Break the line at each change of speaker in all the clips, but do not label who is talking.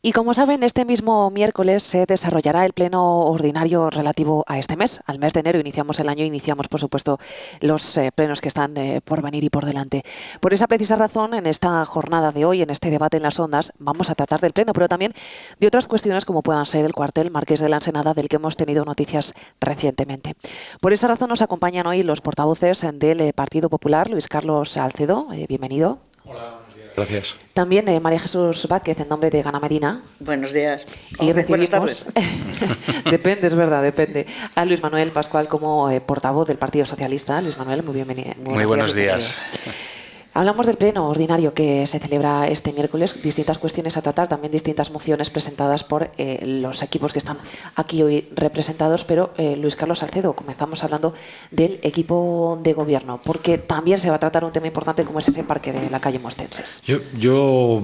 Y como saben, este mismo miércoles se desarrollará el pleno ordinario relativo a este mes. Al mes de enero iniciamos el año, iniciamos, por supuesto, los plenos que están por venir y por delante. Por esa precisa razón, en esta jornada de hoy, en este debate en las ondas, vamos a tratar del pleno, pero también de otras cuestiones como puedan ser el cuartel Marqués de la Ensenada, del que hemos tenido noticias recientemente. Por esa razón nos acompañan hoy los portavoces del Partido Popular, Luis Carlos Salcedo, bienvenido.
Hola. Gracias.
También María Jesús Vázquez, en nombre de Gana Medina.
Buenos días.
Y recibimos,
buenas tardes.
Depende, es verdad, depende. A Luis Manuel Pascual como portavoz del Partido Socialista. Luis Manuel, muy bienvenido.
Muy buenos días.
Hablamos del pleno ordinario que se celebra este miércoles, distintas cuestiones a tratar, también distintas mociones presentadas por los equipos que están aquí hoy representados, pero Luis Carlos Salcedo, comenzamos hablando del equipo de gobierno, porque también se va a tratar un tema importante como es ese parque de la calle Mostenses.
Yo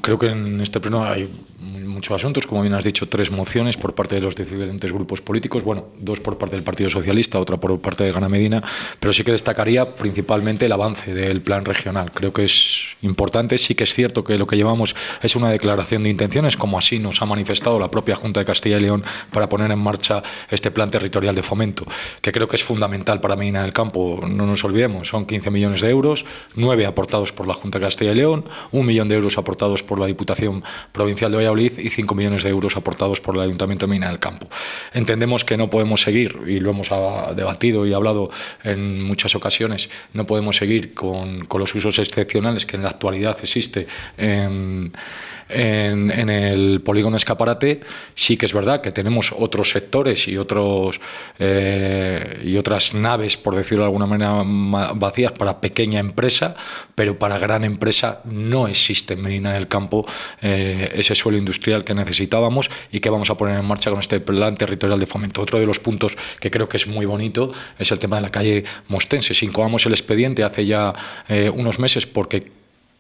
creo que en este pleno hay muchos asuntos, como bien has dicho, 3 mociones por parte de los diferentes grupos políticos, bueno, 2 por parte del Partido Socialista, otra por parte de Gana Medina, pero sí que destacaría principalmente el avance del plan regional. Creo que es importante, sí que es cierto que lo que llevamos es una declaración de intenciones, como así nos ha manifestado la propia Junta de Castilla y León para poner en marcha este plan territorial de fomento, que creo que es fundamental para Medina del Campo. No nos olvidemos, son 15 millones de euros, 9 aportados por la Junta de Castilla y León, 1 millón de euros aportados por la Diputación Provincial de Valladolid y 5 millones de euros aportados por el Ayuntamiento de Medina del Campo. Entendemos que no podemos seguir, y lo hemos debatido y hablado en muchas ocasiones, no podemos seguir con los usos excepcionales que en la actualidad existe en el polígono Escaparate. Sí que es verdad que tenemos otros sectores y otras naves, por decirlo de alguna manera, vacías para pequeña empresa, pero para gran empresa no existe en Medina del Campo ese suelo industrial que necesitábamos y que vamos a poner en marcha con este plan territorial de fomento. Otro de los puntos que creo que es muy bonito es el tema de la calle Mostenses. Incoamos el expediente hace ya unos meses porque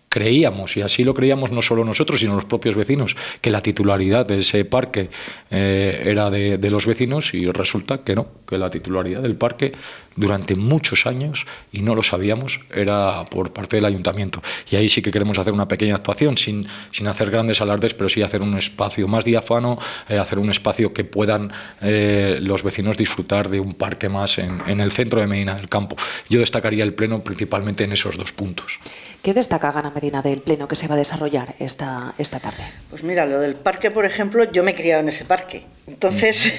creíamos, y así lo creíamos no solo nosotros, sino los propios vecinos, que la titularidad de ese parque era de los vecinos, y resulta que no, que la titularidad del parque durante muchos años, y no lo sabíamos, era por parte del ayuntamiento. Y ahí sí que queremos hacer una pequeña actuación, sin hacer grandes alardes, pero sí hacer un espacio más diáfano, hacer un espacio que puedan los vecinos disfrutar de un parque más en el centro de Medina del Campo. Yo destacaría el pleno principalmente en esos 2 puntos.
¿Qué destaca Gana Medina del pleno que se va a desarrollar esta tarde?
Pues mira, lo del parque, por ejemplo, yo me he criado en ese parque. Entonces,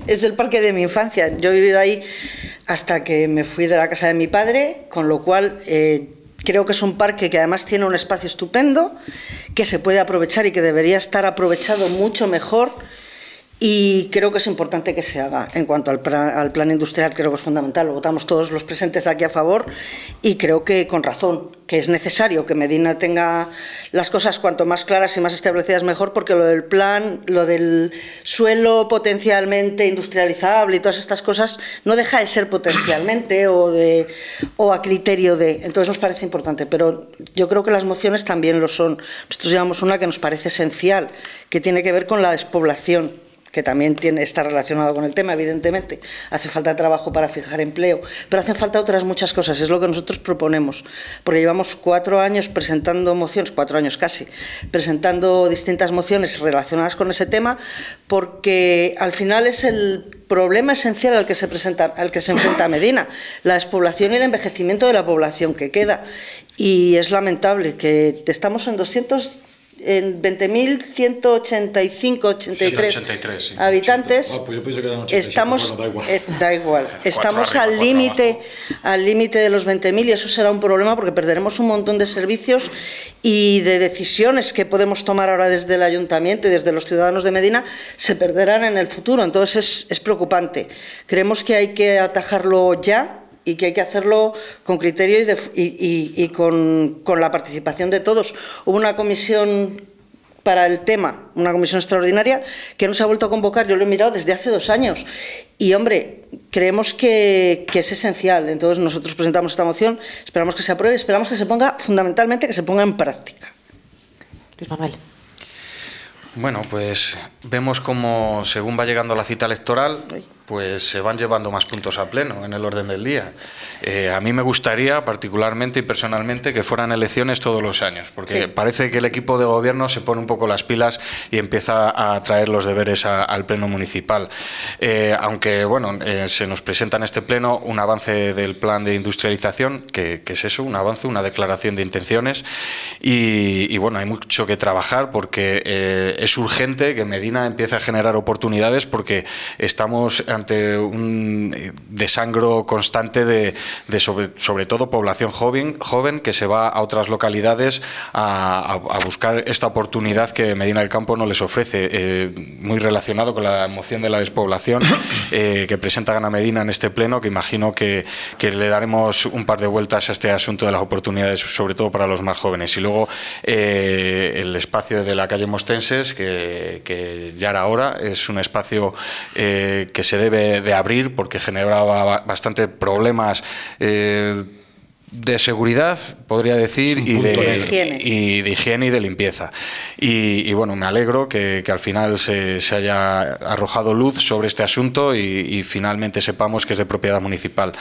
es el parque de mi infancia. Yo he vivido ahí hasta que me fui de la casa de mi padre, con lo cual creo que es un parque que además tiene un espacio estupendo, que se puede aprovechar y que debería estar aprovechado mucho mejor. Y creo que es importante que se haga. En cuanto al plan industrial, creo que es fundamental. Lo votamos todos los presentes aquí a favor y creo que con razón, que es necesario que Medina tenga las cosas cuanto más claras y más establecidas mejor, porque lo del plan, lo del suelo potencialmente industrializable y todas estas cosas no deja de ser potencialmente o a criterio de. Entonces nos parece importante, pero yo creo que las mociones también lo son. Nosotros llevamos una que nos parece esencial, que tiene que ver con la despoblación, que también está relacionado con el tema, evidentemente. Hace falta trabajo para fijar empleo, pero hacen falta otras muchas cosas, es lo que nosotros proponemos, porque llevamos 4 años presentando mociones, 4 años casi, presentando distintas mociones relacionadas con ese tema, porque al final es el problema esencial al que se enfrenta Medina, la despoblación y el envejecimiento de la población que queda, y es lamentable que estamos en 20.185-83 habitantes.
Pues yo pienso que eran 87,
estamos,
bueno,
da igual. Estamos al límite de los 20.000 y eso será un problema porque perderemos un montón de servicios y de decisiones que podemos tomar ahora desde el ayuntamiento y desde los ciudadanos de Medina se perderán en el futuro. Entonces es preocupante. Creemos que hay que atajarlo ya y que hay que hacerlo con criterio y con la participación de todos. Hubo una comisión para el tema, una comisión extraordinaria que no se ha vuelto a convocar. Yo lo he mirado desde hace 2 años y, hombre, creemos que es esencial. Entonces nosotros presentamos esta moción, esperamos que se apruebe, esperamos que se ponga, fundamentalmente, que se ponga en práctica.
Luis Manuel.
Bueno, pues vemos como según va llegando la cita electoral, pues se van llevando más puntos a pleno en el orden del día. A mí me gustaría particularmente y personalmente que fueran elecciones todos los años, porque parece que el equipo de gobierno se pone un poco las pilas y empieza a traer los deberes al pleno municipal. Aunque bueno, se nos presenta en este pleno un avance del plan de industrialización, que es eso, un avance, una declaración de intenciones, y bueno, hay mucho que trabajar porque es urgente que Medina empiece a generar oportunidades, porque estamos ante un desangro constante sobre todo población joven que se va a otras localidades a buscar esta oportunidad que Medina del Campo no les ofrece, muy relacionado con la moción de la despoblación que presenta Gana Medina en este pleno, que imagino que le daremos un par de vueltas a este asunto de las oportunidades, sobre todo para los más jóvenes. Y luego el espacio de la calle Mostenses, que ya era hora, es un espacio que se debe de abrir porque generaba bastante problemas de seguridad, podría decir, y de higiene y de limpieza. Y bueno, me alegro que al final se haya arrojado luz sobre este asunto y finalmente sepamos que es de propiedad municipal.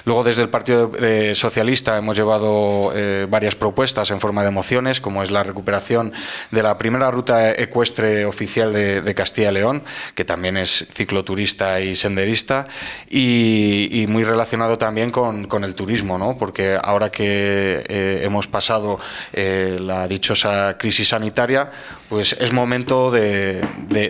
Luego, desde el Partido Socialista hemos llevado varias propuestas en forma de mociones, como es la recuperación de la primera ruta ecuestre oficial de Castilla y León, que también es cicloturista y senderista, y muy relacionado también con el turismo, ¿no? Porque ahora que hemos pasado la dichosa crisis sanitaria, pues es momento de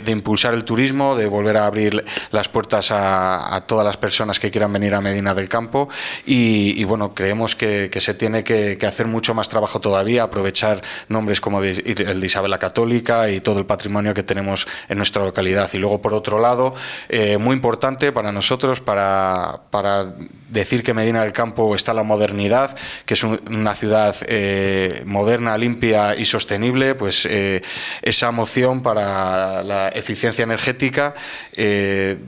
impulsar el turismo, de volver a abrir las puertas a todas las personas que quieran venir a Medina del Campo y bueno, creemos que se tiene que hacer mucho más trabajo todavía, aprovechar nombres como el de Isabel la Católica y todo el patrimonio que tenemos en nuestra localidad. Y luego, por otro lado, muy importante para nosotros, para decir que Medina del Campo está la modernidad, que es una ciudad moderna, limpia y sostenible, pues esa moción para la eficiencia energética,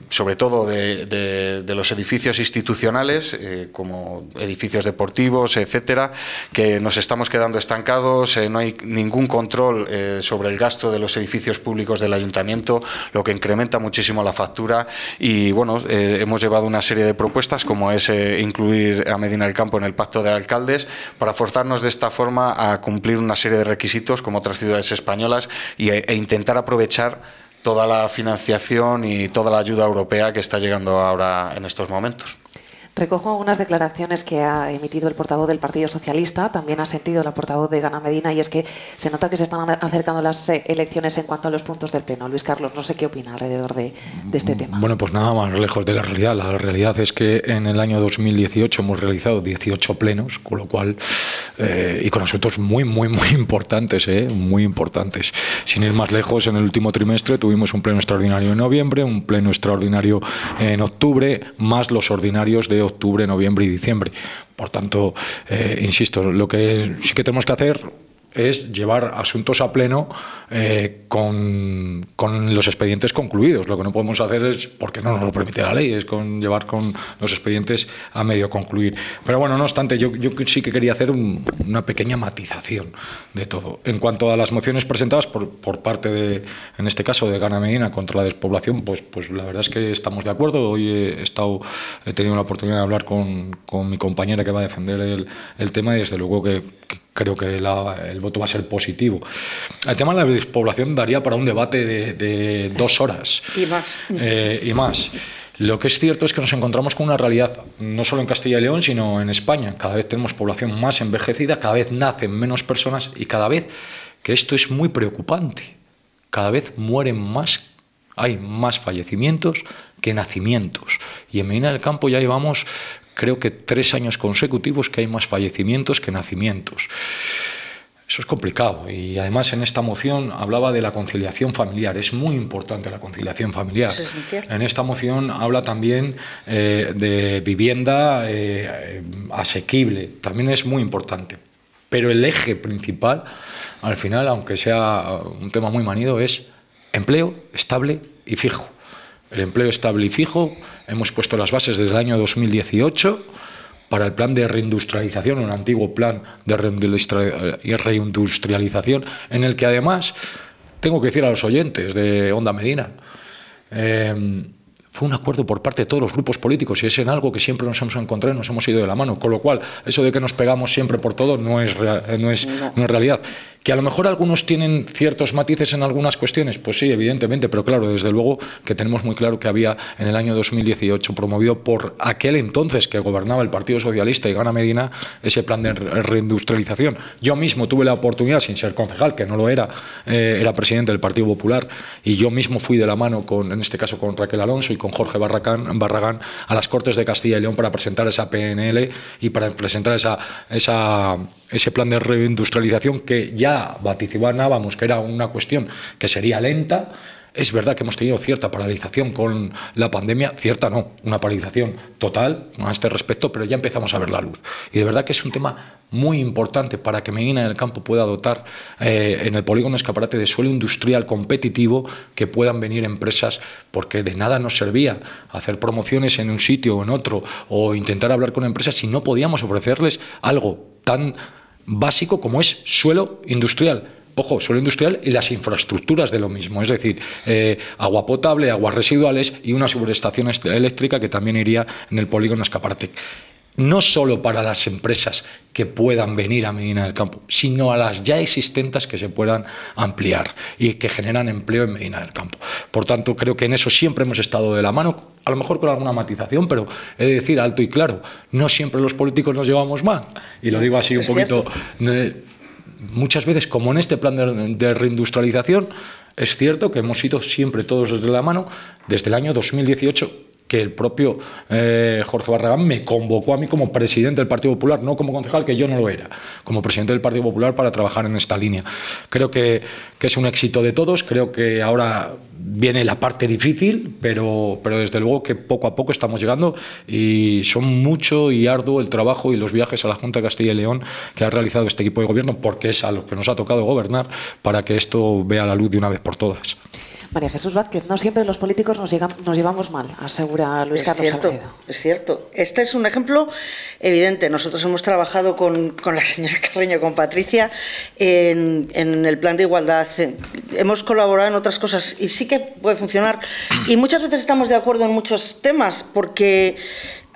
sobre todo de los edificios institucionales, como edificios deportivos, etcétera, que nos estamos quedando estancados, no hay ningún control sobre el gasto de los edificios públicos del ayuntamiento, lo que incrementa muchísimo la factura. Y bueno, hemos llevado una serie de propuestas, como es incluir a Medina del Campo en el pacto de alcaldes, para forzarnos de esta forma a cumplir una serie de requisitos como otras ciudades españolas e intentar aprovechar toda la financiación y toda la ayuda europea que está llegando ahora en estos momentos.
Recojo unas declaraciones que ha emitido el portavoz del Partido Socialista, también ha sentido la portavoz de Gana Medina, y es que se nota que se están acercando las elecciones en cuanto a los puntos del pleno. Luis Carlos, no sé qué opina alrededor de este tema.
Bueno, pues nada más lejos de la realidad. La realidad es que en el año 2018 hemos realizado 18 plenos, con lo cual, y con asuntos muy importantes, muy importantes. Sin ir más lejos, en el último trimestre tuvimos un pleno extraordinario en noviembre, un pleno extraordinario en octubre, más los ordinarios de octubre, noviembre y diciembre. Por tanto, insisto, lo que sí que tenemos que hacer es llevar asuntos a pleno con los expedientes concluidos. Lo que no podemos hacer es, porque no nos lo permite la ley, es llevar con los expedientes a medio concluir. Pero bueno, no obstante, yo sí que quería hacer una pequeña matización de todo. En cuanto a las mociones presentadas por parte de, en este caso, de Gana Medina contra la despoblación, pues la verdad es que estamos de acuerdo. Hoy he tenido la oportunidad de hablar con mi compañera que va a defender el tema, y desde luego que creo que el voto va a ser positivo. El tema de la despoblación daría para un debate de 2 horas. Y más. Lo que es cierto es que nos encontramos con una realidad, no solo en Castilla y León, sino en España. Cada vez tenemos población más envejecida, cada vez nacen menos personas y cada vez, que esto es muy preocupante, cada vez mueren más, hay más fallecimientos que nacimientos. Y en Medina del Campo ya llevamos, creo que 3 años consecutivos que hay más fallecimientos que nacimientos. Eso es complicado, y además en esta moción hablaba de la conciliación familiar. Es muy importante la conciliación familiar. En esta moción habla también de vivienda asequible, también es muy importante. Pero el eje principal, al final, aunque sea un tema muy manido, es empleo estable y fijo. El empleo estable y fijo, hemos puesto las bases desde el año 2018 para el plan de reindustrialización, un antiguo plan de reindustrialización, en el que además, tengo que decir a los oyentes de Onda Medina, fue un acuerdo por parte de todos los grupos políticos y es en algo que siempre nos hemos encontrado y nos hemos ido de la mano. Con lo cual, eso de que nos pegamos siempre por todo no es realidad. Que a lo mejor algunos tienen ciertos matices en algunas cuestiones, pues sí, evidentemente, pero claro, desde luego que tenemos muy claro que había en el año 2018, promovido por aquel entonces que gobernaba el Partido Socialista y Gana Medina, ese plan de reindustrialización. Yo mismo tuve la oportunidad, sin ser concejal, que no lo era, era presidente del Partido Popular, y yo mismo fui de la mano, en este caso con Raquel Alonso y con Jorge Barragán, a las Cortes de Castilla y León para presentar esa PNL y para presentar ese plan de reindustrialización que ya vaticinábamos que era una cuestión que sería lenta. Es verdad que hemos tenido cierta paralización con la pandemia, cierta no, una paralización total a este respecto, pero ya empezamos a ver la luz. Y de verdad que es un tema muy importante para que Medina del Campo pueda dotar en el polígono Escaparate de suelo industrial competitivo, que puedan venir empresas, porque de nada nos servía hacer promociones en un sitio o en otro o intentar hablar con empresas si no podíamos ofrecerles algo tan básico como es suelo industrial. Ojo, suelo industrial y las infraestructuras de lo mismo, es decir, agua potable, aguas residuales y una subestación eléctrica que también iría en el polígono Escaparate. No solo para las empresas que puedan venir a Medina del Campo, sino a las ya existentes que se puedan ampliar y que generan empleo en Medina del Campo. Por tanto, creo que en eso siempre hemos estado de la mano, a lo mejor con alguna matización, pero he de decir alto y claro, no siempre los políticos nos llevamos mal. Y lo digo así un poquito... Muchas veces, como en este plan de reindustrialización, es cierto que hemos ido siempre todos desde la mano, desde el año 2018, que el propio Jorge Barragán me convocó a mí como presidente del Partido Popular, no como concejal, que yo no lo era, como presidente del Partido Popular para trabajar en esta línea. Creo que es un éxito de todos, creo que ahora viene la parte difícil, pero desde luego que poco a poco estamos llegando y son mucho y arduo el trabajo y los viajes a la Junta de Castilla y León que ha realizado este equipo de gobierno, porque es a lo que nos ha tocado gobernar, para que esto vea la luz de una vez por todas.
María Jesús Vázquez, no siempre los políticos nos llevamos mal, asegura Luis Carlos Salcedo.
Es cierto. Este es un ejemplo evidente. Nosotros hemos trabajado con la señora Carreño, con Patricia, en el plan de igualdad. Hemos colaborado en otras cosas y sí que puede funcionar. Y muchas veces estamos de acuerdo en muchos temas, porque...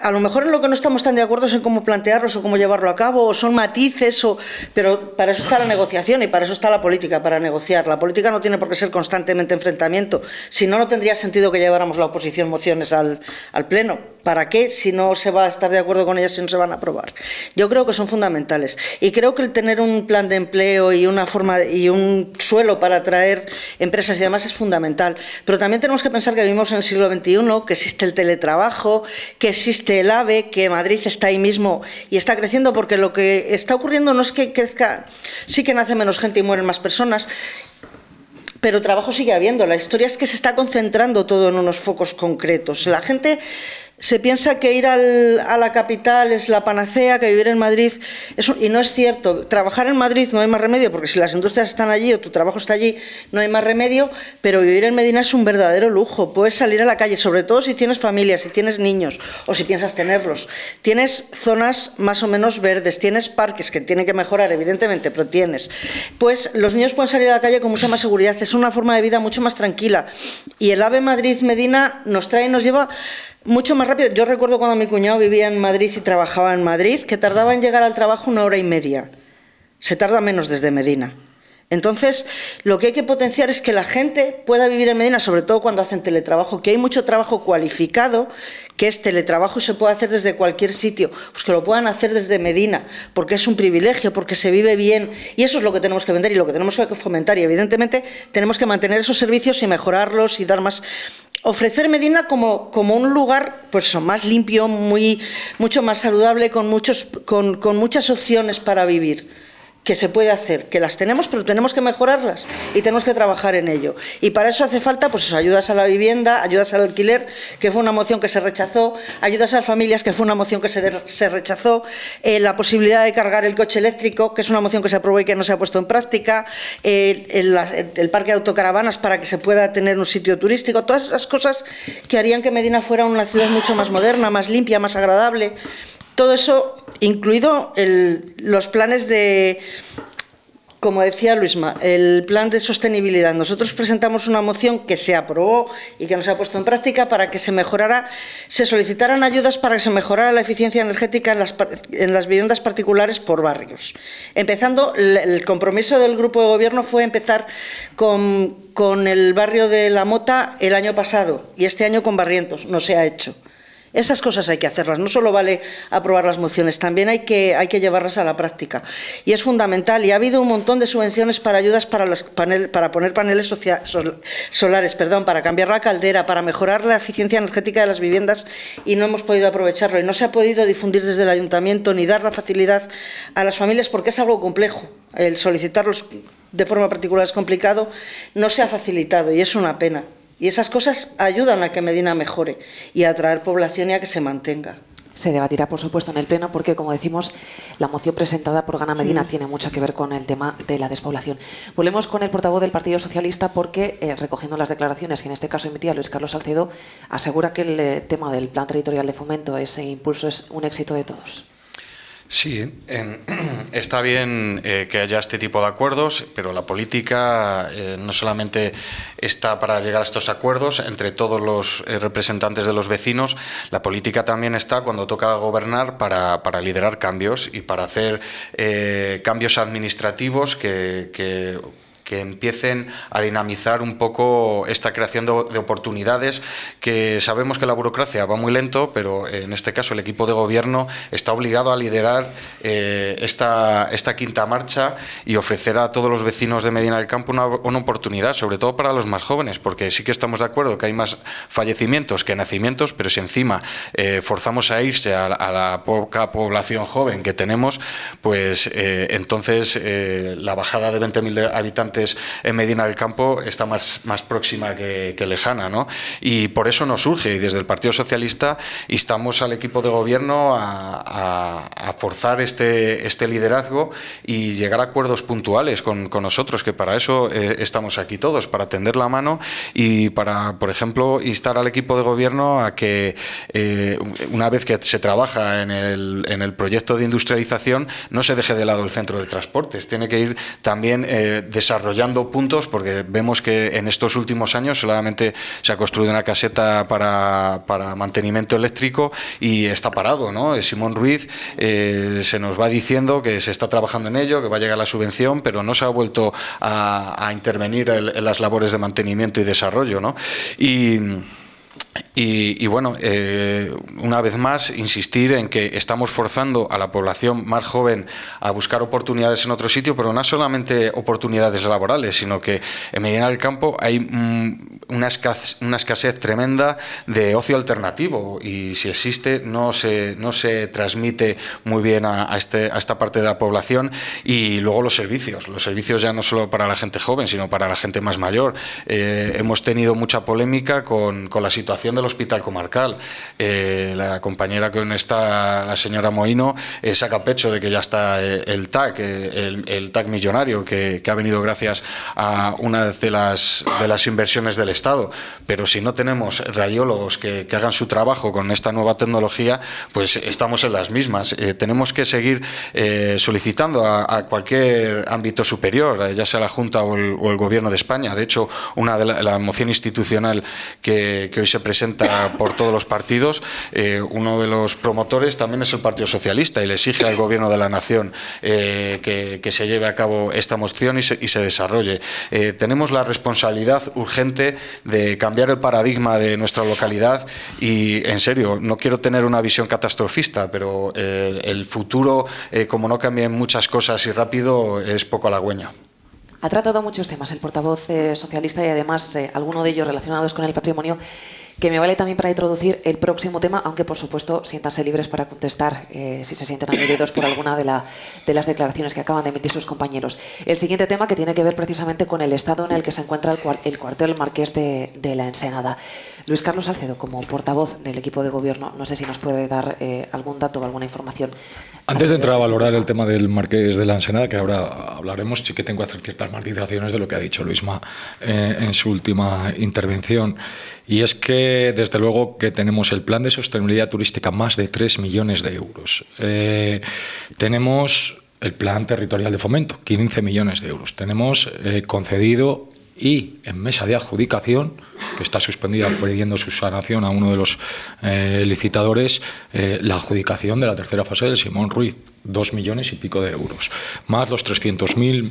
a lo mejor en lo que no estamos tan de acuerdo es en cómo plantearlos o cómo llevarlo a cabo, o son matices, pero para eso está la negociación y para eso está la política, para negociar. La política no tiene por qué ser constantemente enfrentamiento, si no, no tendría sentido que lleváramos la oposición mociones al Pleno. ¿Para qué si no se va a estar de acuerdo con ellas, si no se van a aprobar? Yo creo que son fundamentales y creo que el tener un plan de empleo y una forma y un suelo para atraer empresas y demás es fundamental. Pero también tenemos que pensar que vivimos en el siglo XXI, que existe el teletrabajo, que existe el AVE, que Madrid está ahí mismo y está creciendo, porque lo que está ocurriendo no es que crezca, sí que nace menos gente y mueren más personas, pero trabajo sigue habiendo. La historia es que se está concentrando todo en unos focos concretos. La gente se piensa que ir a la capital es la panacea, que vivir en Madrid y no es cierto. Trabajar en Madrid no hay más remedio, porque si las industrias están allí o tu trabajo está allí, no hay más remedio, pero vivir en Medina es un verdadero lujo. Puedes salir a la calle, sobre todo si tienes familia, si tienes niños o si piensas tenerlos. Tienes zonas más o menos verdes, tienes parques que tienen que mejorar, evidentemente, pero tienes. Pues los niños pueden salir a la calle con mucha más seguridad, es una forma de vida mucho más tranquila. Y el AVE Madrid-Medina nos trae y nos lleva mucho más rápido. Yo recuerdo cuando mi cuñado vivía en Madrid y trabajaba en Madrid, que tardaba en llegar al trabajo 1 hora y media. Se tarda menos desde Medina. Entonces, lo que hay que potenciar es que la gente pueda vivir en Medina, sobre todo cuando hacen teletrabajo, que hay mucho trabajo cualificado, que es teletrabajo y se puede hacer desde cualquier sitio, pues que lo puedan hacer desde Medina, porque es un privilegio, porque se vive bien, y eso es lo que tenemos que vender y lo que tenemos que fomentar, y evidentemente tenemos que mantener esos servicios y mejorarlos y dar más... Ofrecer Medina como un lugar pues más limpio, mucho más saludable, con muchas opciones para vivir, que se puede hacer, que las tenemos, pero tenemos que mejorarlas y tenemos que trabajar en ello. Y para eso hace falta pues eso, ayudas a la vivienda, ayudas al alquiler, que fue una moción que se rechazó, ayudas a las familias, que fue una moción que se rechazó, la posibilidad de cargar el coche eléctrico, que es una moción que se aprobó y que no se ha puesto en práctica, el parque de autocaravanas para que se pueda tener un sitio turístico, todas esas cosas que harían que Medina fuera una ciudad mucho más moderna, más limpia, más agradable. Todo eso, incluido los planes de Como decía Luisma, el plan de sostenibilidad. Nosotros presentamos una moción que se aprobó y que no se ha puesto en práctica para que se solicitaran ayudas para que se mejorara la eficiencia energética en las viviendas particulares por barrios. Empezando, el compromiso del Grupo de Gobierno fue empezar con el barrio de La Mota el año pasado y este año con Barrientos. No se ha hecho. Esas cosas hay que hacerlas, no solo vale aprobar las mociones, también hay que llevarlas a la práctica. Y es fundamental, y ha habido un montón de subvenciones para ayudas para poner paneles solares, para cambiar la caldera, para mejorar la eficiencia energética de las viviendas, y no hemos podido aprovecharlo. Y no se ha podido difundir desde el ayuntamiento ni dar la facilidad a las familias porque es algo complejo. El solicitarlos de forma particular es complicado, no se ha facilitado y es una pena. Y esas cosas ayudan a que Medina mejore y a atraer población y a que se mantenga.
Se debatirá, por supuesto, en el Pleno porque, como decimos, la moción presentada por Gana Medina tiene mucho que ver con el tema de la despoblación. Volvemos con el portavoz del Partido Socialista porque, recogiendo las declaraciones que en este caso emitía Luis Carlos Salcedo, asegura que el tema del Plan Territorial de Fomento, ese impulso, es un éxito de todos.
Sí, está bien que haya este tipo de acuerdos, pero la política no solamente está para llegar a estos acuerdos entre todos los representantes de los vecinos, la política también está cuando toca gobernar para liderar cambios y para hacer cambios administrativos que empiecen a dinamizar un poco esta creación de oportunidades, que sabemos que la burocracia va muy lento, pero en este caso el equipo de gobierno está obligado a liderar esta quinta marcha y ofrecer a todos los vecinos de Medina del Campo una oportunidad, sobre todo para los más jóvenes, porque sí que estamos de acuerdo que hay más fallecimientos que nacimientos, pero si encima forzamos a irse a la poca población joven que tenemos, pues entonces la bajada de 20.000 habitantes en Medina del Campo está más próxima que lejana, ¿no? Y por eso nos surge, y desde el Partido Socialista instamos al equipo de gobierno a forzar este liderazgo y llegar a acuerdos puntuales con nosotros, que para eso estamos aquí todos, para tender la mano y para, por ejemplo, instar al equipo de gobierno a que una vez que se trabaja en el proyecto de industrialización no se deje de lado el centro de transportes, tiene que ir también desarrollando puntos, porque vemos que en estos últimos años solamente se ha construido una caseta para mantenimiento eléctrico y está parado, ¿no? Simón Ruiz se nos va diciendo que se está trabajando en ello, que va a llegar la subvención, pero no se ha vuelto a intervenir en las labores de mantenimiento y desarrollo, ¿no? Y bueno, una vez más, insistir en que estamos forzando a la población más joven a buscar oportunidades en otro sitio, pero no solamente oportunidades laborales, sino que en Medina del Campo hay una escasez tremenda de ocio alternativo y si existe no se transmite muy bien a esta parte de la población. Y luego los servicios ya no solo para la gente joven, sino para la gente más mayor. Hemos tenido mucha polémica con la situación del Hospital Comarcal. La compañera con esta, la señora Moino, saca pecho de que ya está el TAC, el TAC millonario que ha venido gracias a una de las inversiones del Estado, pero si no tenemos radiólogos que hagan su trabajo con esta nueva tecnología, pues estamos en las mismas. Tenemos que seguir solicitando a cualquier ámbito superior, ya sea la Junta o el Gobierno de España. De hecho, la moción institucional que hoy se presenta por todos los partidos, uno de los promotores también es el Partido Socialista y le exige al Gobierno de la Nación que se lleve a cabo esta moción y se desarrolle. Tenemos la responsabilidad urgente de cambiar el paradigma de nuestra localidad y, en serio, no quiero tener una visión catastrofista, pero el futuro, como no cambien muchas cosas y rápido, es poco halagüeño.
Ha tratado muchos temas el portavoz socialista y además algunos de ellos relacionados con el patrimonio, que me vale también para introducir el próximo tema, aunque por supuesto siéntanse libres para contestar si se sienten aludidos por alguna de las declaraciones que acaban de emitir sus compañeros. El siguiente tema, que tiene que ver precisamente con el estado en el que se encuentra el cuartel Marqués de la Ensenada. Luis Carlos Salcedo, como portavoz del equipo de gobierno, no sé si nos puede dar algún dato o alguna información.
Antes de entrar a valorar el tema del Marqués de la Ensenada, que ahora hablaremos, sí que tengo que hacer ciertas matizaciones de lo que ha dicho Luisma en su última intervención. Y es que, desde luego, que tenemos el plan de sostenibilidad turística más de 3 millones de euros. Tenemos el Plan Territorial de Fomento, 15 millones de euros. Tenemos concedido y en mesa de adjudicación, que está suspendida pidiendo su sanación a uno de los licitadores, la adjudicación de la tercera fase del Simón Ruiz, 2 millones y pico de euros, más los 300.000,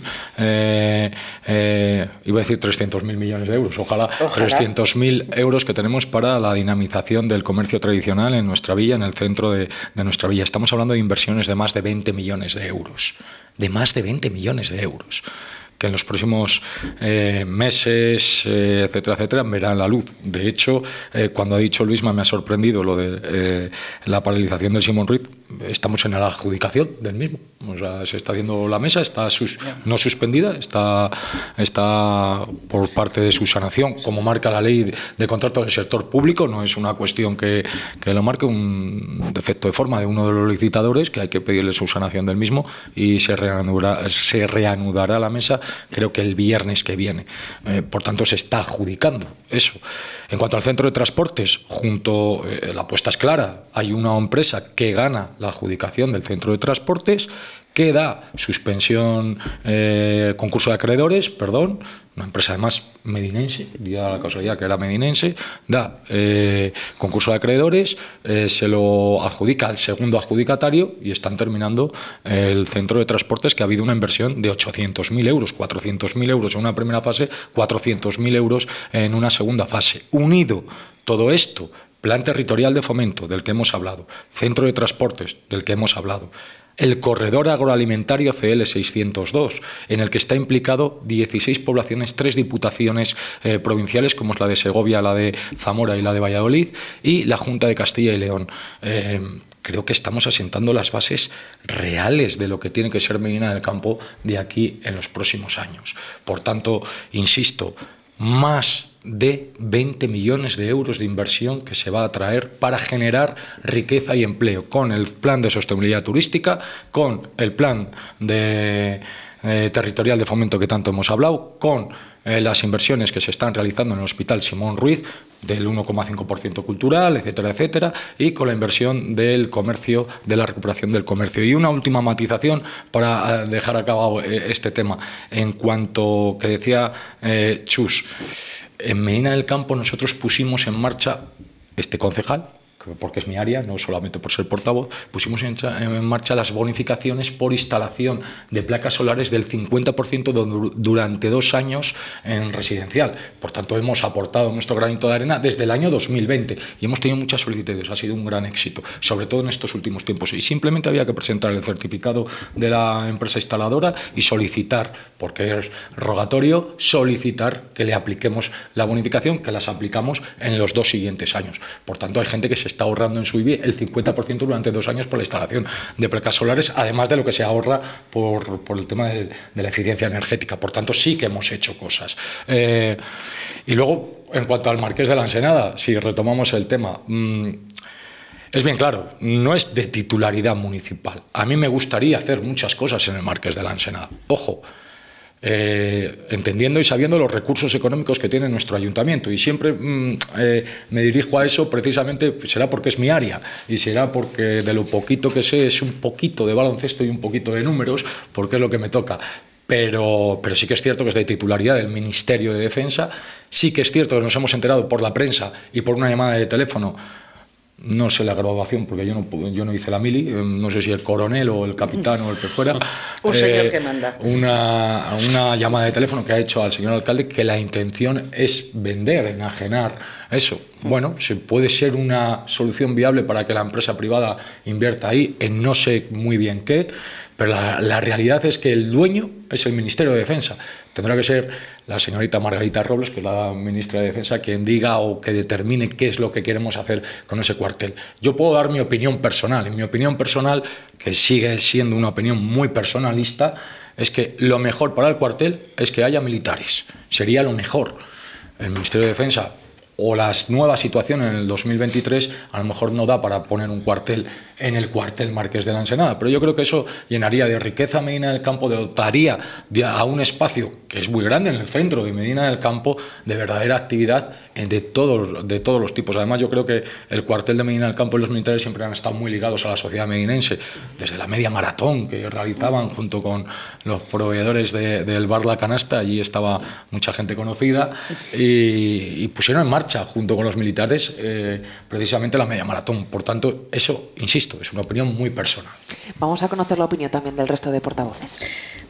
iba a decir 300.000 millones de euros, ojalá. 300.000 euros que tenemos para la dinamización del comercio tradicional en nuestra villa, en el centro de nuestra villa. Estamos hablando de inversiones de más de 20 millones de euros, que en los próximos meses, etcétera, etcétera, verán la luz. De hecho, cuando ha dicho Luisma, me ha sorprendido lo de la paralización del Simón Ruiz. Estamos en la adjudicación del mismo. O sea, se está haciendo la mesa, está no suspendida, está por parte de su sanación, como marca la ley de contrato del sector público. No es una cuestión que lo marque, un defecto de forma de uno de los licitadores, que hay que pedirle su sanación del mismo, y se reanudará la mesa, creo que el viernes que viene. Por tanto, se está adjudicando eso. En cuanto al centro de transportes, la apuesta es clara. Hay una empresa que gana la adjudicación del centro de transportes, que da suspensión, concurso de acreedores, perdón, una empresa además medinense, diga la casualidad que era medinense, da concurso de acreedores, se lo adjudica al segundo adjudicatario y están terminando el centro de transportes, que ha habido una inversión de 800.000 euros, 400.000 euros en una primera fase, 400.000 euros en una segunda fase. Unido todo esto, Plan Territorial de Fomento, del que hemos hablado, Centro de Transportes, del que hemos hablado, el corredor agroalimentario CL 602, en el que está implicado 16 poblaciones, 3 diputaciones provinciales, como es la de Segovia, la de Zamora y la de Valladolid, y la Junta de Castilla y León. Creo que estamos asentando las bases reales de lo que tiene que ser Medina del Campo de aquí en los próximos años. Por tanto, insisto, más de 20 millones de euros de inversión que se va a traer para generar riqueza y empleo, con el plan de sostenibilidad turística, con el plan territorial de fomento que tanto hemos hablado, con las inversiones que se están realizando en el Hospital Simón Ruiz, del 1,5% cultural, etcétera, etcétera, y con la inversión del comercio, de la recuperación del comercio. Y una última matización para dejar acabado este tema. En cuanto que decía Chus, en Medina del Campo nosotros pusimos en marcha, este concejal, porque es mi área, no solamente por ser portavoz, pusimos en marcha las bonificaciones por instalación de placas solares del 50% durante 2 años en residencial. Por tanto, hemos aportado nuestro granito de arena desde el año 2020 y hemos tenido muchas solicitudes. Ha sido un gran éxito, sobre todo en estos últimos tiempos. Y simplemente había que presentar el certificado de la empresa instaladora y solicitar, porque es rogatorio, solicitar que le apliquemos la bonificación, que las aplicamos en los 2 siguientes años. Por tanto, hay gente que se está ahorrando en su IBI el 50% durante 2 años por la instalación de placas solares, además de lo que se ahorra por el tema de la eficiencia energética. Por tanto, sí que hemos hecho cosas. Y luego, en cuanto al Marqués de la Ensenada, si retomamos el tema, es bien claro, no es de titularidad municipal. A mí me gustaría hacer muchas cosas en el Marqués de la Ensenada. Ojo, entendiendo y sabiendo los recursos económicos que tiene nuestro ayuntamiento, y siempre me dirijo a eso precisamente, será porque es mi área y será porque de lo poquito que sé es un poquito de baloncesto y un poquito de números, porque es lo que me toca. Pero sí que es cierto que es de titularidad del Ministerio de Defensa. Sí que es cierto que nos hemos enterado por la prensa y por una llamada de teléfono. No sé la graduación, porque yo no hice la mili, no sé si el coronel o el capitán o el que fuera.
Un señor que manda.
Una llamada de teléfono que ha hecho al señor alcalde, que la intención es vender, enajenar eso. Bueno, si puede ser una solución viable para que la empresa privada invierta ahí, en no sé muy bien qué, pero la realidad es que el dueño es el Ministerio de Defensa. Tendrá que ser la señorita Margarita Robles, que es la ministra de Defensa, quien diga o que determine qué es lo que queremos hacer con ese cuartel. Yo puedo dar mi opinión personal, y mi opinión personal, que sigue siendo una opinión muy personalista, es que lo mejor para el cuartel es que haya militares. Sería lo mejor. El Ministerio de Defensa o la nueva situación en el 2023 a lo mejor no da para poner un cuartel en el cuartel Marqués de la Ensenada, pero yo creo que eso llenaría de riqueza Medina del Campo, dotaría a un espacio que es muy grande en el centro de Medina del Campo de verdadera actividad de todos los tipos. Además, yo creo que el cuartel de Medina del Campo y los militares siempre han estado muy ligados a la sociedad medinense, desde la media maratón que realizaban junto con los proveedores del bar La Canasta. Allí estaba mucha gente conocida y pusieron en marcha junto con los militares precisamente la media maratón. Por tanto, eso, insisto, es una opinión muy personal.
Vamos a conocer la opinión también del resto de portavoces.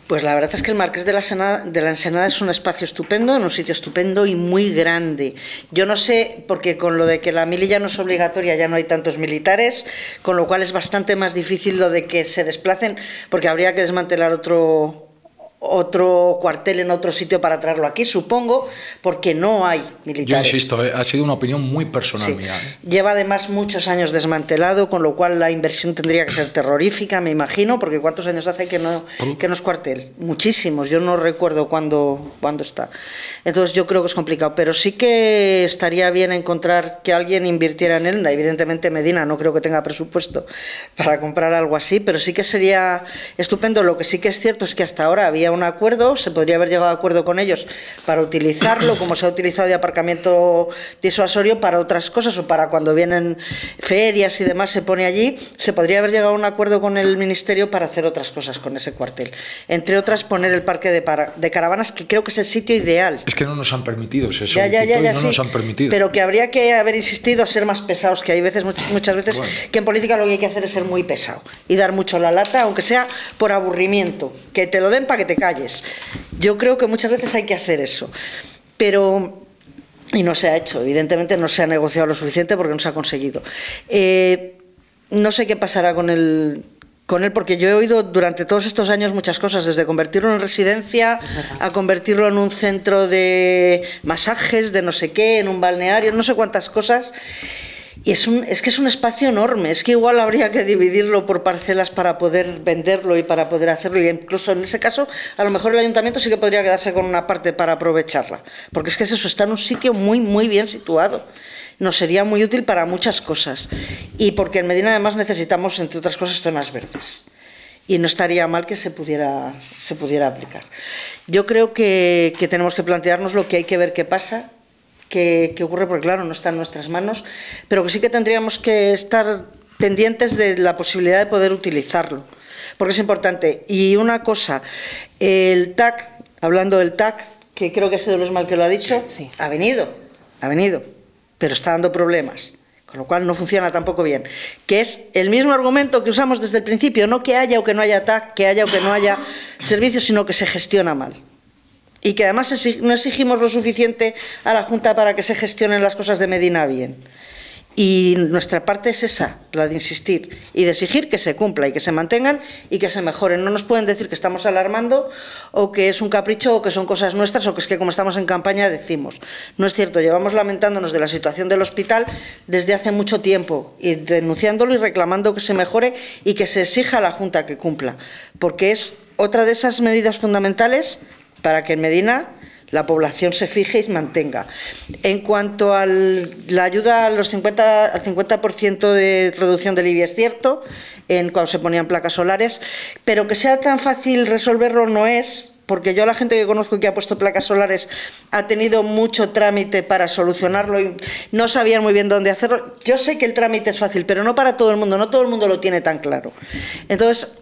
Pues la verdad es que el Marqués de la Ensenada es un espacio estupendo, en un sitio estupendo y muy grande. Yo no sé, porque con lo de que la mili ya no es obligatoria, ya no hay tantos militares, con lo cual es bastante más difícil lo de que se desplacen, porque habría que desmantelar otro cuartel en otro sitio para traerlo aquí, supongo, porque no hay militares.
Yo insisto, ha sido una opinión muy personal mía.
Lleva además muchos años desmantelado, con lo cual la inversión tendría que ser terrorífica, me imagino, porque ¿cuántos años hace que no es cuartel? Muchísimos, yo no recuerdo cuándo está. Entonces yo creo que es complicado, pero sí que estaría bien encontrar que alguien invirtiera en él. Evidentemente Medina no creo que tenga presupuesto para comprar algo así, pero sí que sería estupendo. Lo que sí que es cierto es que hasta ahora había un acuerdo, se podría haber llegado a acuerdo con ellos para utilizarlo, como se ha utilizado de aparcamiento disuasorio para otras cosas, o para cuando vienen ferias y demás se pone allí. Se podría haber llegado a un acuerdo con el Ministerio para hacer otras cosas con ese cuartel, entre otras poner el parque de caravanas, que creo que es el sitio ideal.
Es que no nos han permitido, no
sí,
nos han permitido.
Pero que habría que haber insistido, ser más pesados, que hay veces, muchas veces, que en política lo que hay que hacer es ser muy pesado y dar mucho la lata, aunque sea por aburrimiento, que te lo den para que te calles. Yo creo que muchas veces hay que hacer eso, pero y no se ha hecho, evidentemente no se ha negociado lo suficiente porque no se ha conseguido. No sé qué pasará con él, porque yo he oído durante todos estos años muchas cosas, desde convertirlo en residencia a convertirlo en un centro de masajes, de no sé qué, en un balneario, no sé cuántas cosas. Y es que es un espacio enorme, es que igual habría que dividirlo por parcelas para poder venderlo y para poder hacerlo, y incluso en ese caso a lo mejor el ayuntamiento sí que podría quedarse con una parte para aprovecharla, porque es que eso está en un sitio muy, muy bien situado. Nos sería muy útil para muchas cosas, y porque en Medina además necesitamos, entre otras cosas, zonas verdes, y no estaría mal que se pudiera aplicar. Yo creo que tenemos que plantearnos lo que hay que ver qué pasa, qué ocurre, porque claro, no está en nuestras manos, pero que sí que tendríamos que estar pendientes de la posibilidad de poder utilizarlo, porque es importante. Y una cosa, el TAC, hablando del TAC, que creo que ha sido Losmal que lo ha dicho,
sí.
ha venido, pero está dando problemas, con lo cual no funciona tampoco bien, que es el mismo argumento que usamos desde el principio, no que haya o que no haya TAC, que haya o que no haya servicios, sino que se gestiona mal. Y que además no exigimos lo suficiente a la Junta para que se gestionen las cosas de Medina bien. Y nuestra parte es esa, la de insistir y de exigir que se cumpla y que se mantengan y que se mejoren. No nos pueden decir que estamos alarmando o que es un capricho o que son cosas nuestras o que es que como estamos en campaña decimos. No es cierto, llevamos lamentándonos de la situación del hospital desde hace mucho tiempo y denunciándolo y reclamando que se mejore y que se exija a la Junta que cumpla, porque es otra de esas medidas fundamentales para que en Medina la población se fije y se mantenga. En cuanto a la ayuda al 50% de reducción del IBI, es cierto, cuando se ponían placas solares, pero que sea tan fácil resolverlo no es, porque yo a la gente que conozco y que ha puesto placas solares ha tenido mucho trámite para solucionarlo y no sabían muy bien dónde hacerlo. Yo sé que el trámite es fácil, pero no para todo el mundo, no todo el mundo lo tiene tan claro. Entonces,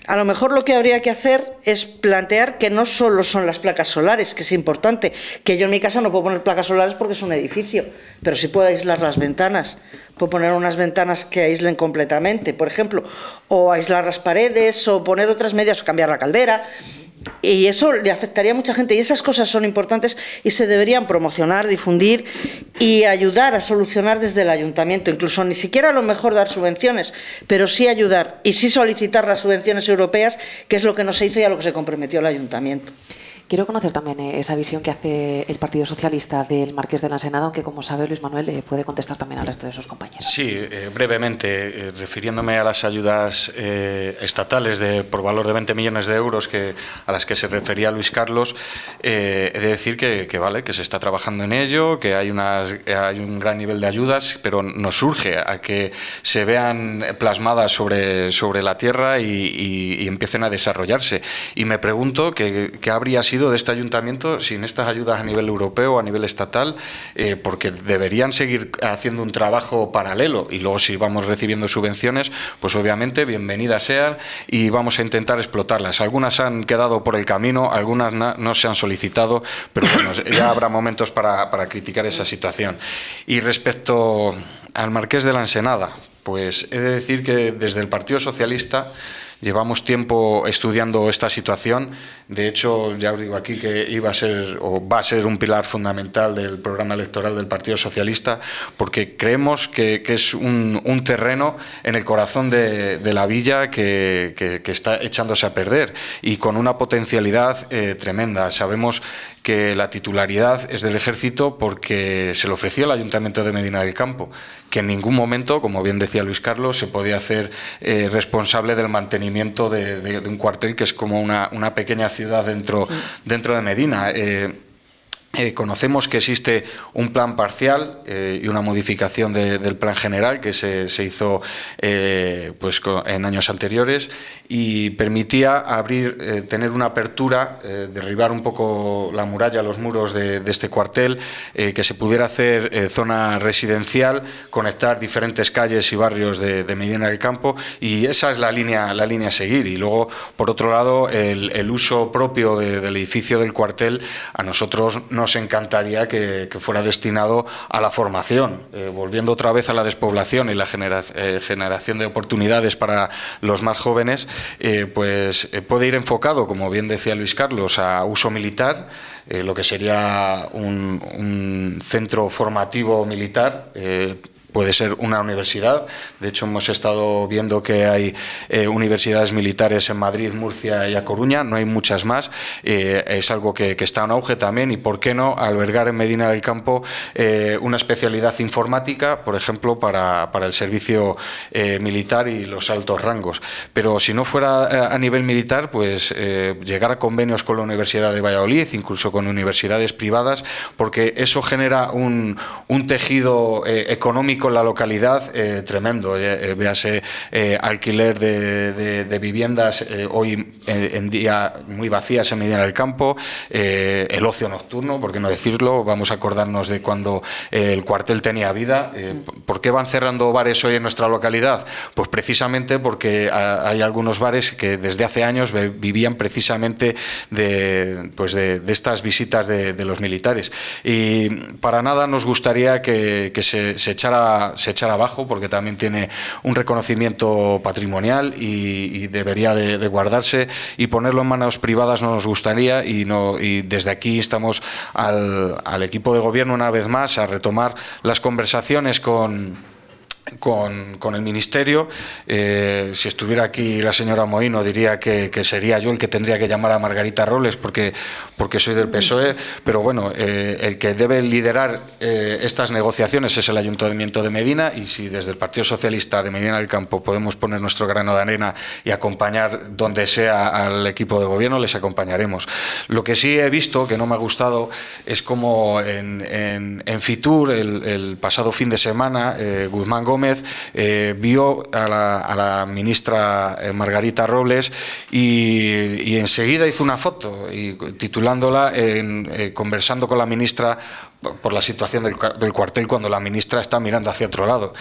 a lo mejor lo que habría que hacer es plantear que no solo son las placas solares, que es importante, que yo en mi casa no puedo poner placas solares porque es un edificio, pero sí puedo aislar las ventanas, puedo poner unas ventanas que aíslen completamente, por ejemplo, o aislar las paredes, o poner otras medidas, o cambiar la caldera. Y eso le afectaría a mucha gente y esas cosas son importantes y se deberían promocionar, difundir y ayudar a solucionar desde el ayuntamiento, incluso ni siquiera a lo mejor dar subvenciones, pero sí ayudar y sí solicitar las subvenciones europeas, que es lo que no se hizo y a lo que se comprometió el ayuntamiento.
Quiero conocer también esa visión que hace el Partido Socialista del Marqués de la Ensenada, aunque como sabe Luis Manuel puede contestar también al resto de sus compañeros.
Sí, brevemente, refiriéndome a las ayudas estatales por valor de 20 millones de euros a las que se refería Luis Carlos, he de decir que se está trabajando en ello, que hay un gran nivel de ayudas, pero nos urge a que se vean plasmadas sobre la tierra y empiecen a desarrollarse. Y me pregunto qué habría sido de este ayuntamiento sin estas ayudas a nivel europeo o a nivel estatal, porque deberían seguir haciendo un trabajo paralelo, y luego si vamos recibiendo subvenciones, pues obviamente bienvenidas sean y vamos a intentar explotarlas. Algunas han quedado por el camino, algunas no se han solicitado, pero bueno, ya habrá momentos para criticar esa situación. Y respecto al Marqués de la Ensenada, pues he de decir que desde el Partido Socialista llevamos tiempo estudiando esta situación. De hecho, ya os digo aquí que iba a ser o va a ser un pilar fundamental del programa electoral del Partido Socialista, porque creemos que es un terreno en el corazón de la villa que está echándose a perder y con una potencialidad tremenda. Sabemos que la titularidad es del Ejército porque se le ofreció al Ayuntamiento de Medina del Campo, que en ningún momento, como bien decía Luis Carlos, se podía hacer responsable del mantenimiento de un cuartel que es como una pequeña ciudad dentro de Medina. Conocemos que existe un plan parcial y una modificación del plan general que se hizo en años anteriores y permitía tener una apertura, derribar un poco la muralla, los muros de este cuartel, que se pudiera hacer zona residencial, conectar diferentes calles y barrios de Medina del Campo, y esa es la línea a seguir. Y luego, por otro lado, el uso propio del edificio del cuartel, a nosotros nos encantaría que fuera destinado a la formación, volviendo otra vez a la despoblación y la generación de oportunidades para los más jóvenes. Puede ir enfocado, como bien decía Luis Carlos, a uso militar, lo que sería un centro formativo militar. Puede ser una universidad. De hecho, hemos estado viendo que hay universidades militares en Madrid, Murcia y A Coruña. No hay muchas más. Es algo que está en auge también. Y, ¿por qué no albergar en Medina del Campo una especialidad informática, por ejemplo, para el servicio militar y los altos rangos? Pero si no fuera a nivel militar, pues llegar a convenios con la Universidad de Valladolid, incluso con universidades privadas, porque eso genera un tejido económico en la localidad tremendo. Véase alquiler de viviendas hoy en día muy vacías en Medina del Campo, el ocio nocturno, por qué no decirlo. Vamos a acordarnos de cuando el cuartel tenía vida. ¿Por qué van cerrando bares hoy en nuestra localidad? Pues precisamente porque hay algunos bares que desde hace años vivían precisamente de estas visitas de los militares. Y para nada nos gustaría que se echara abajo, porque también tiene un reconocimiento patrimonial y debería de guardarse, y ponerlo en manos privadas no nos gustaría, y desde aquí instamos al equipo de gobierno una vez más a retomar las conversaciones con el Ministerio. Si estuviera aquí la señora Mohino diría que sería yo el que tendría que llamar a Margarita Robles porque soy del PSOE, pero bueno, el que debe liderar estas negociaciones es el Ayuntamiento de Medina, y si desde el Partido Socialista de Medina del Campo podemos poner nuestro grano de arena y acompañar donde sea al equipo de gobierno, les acompañaremos. Lo que sí he visto que no me ha gustado es como en Fitur el pasado fin de semana Guzmán Gómez vio a la ministra Margarita Robles y enseguida hizo una foto y titulándola conversando con la ministra por la situación del cuartel, cuando la ministra está mirando hacia otro lado.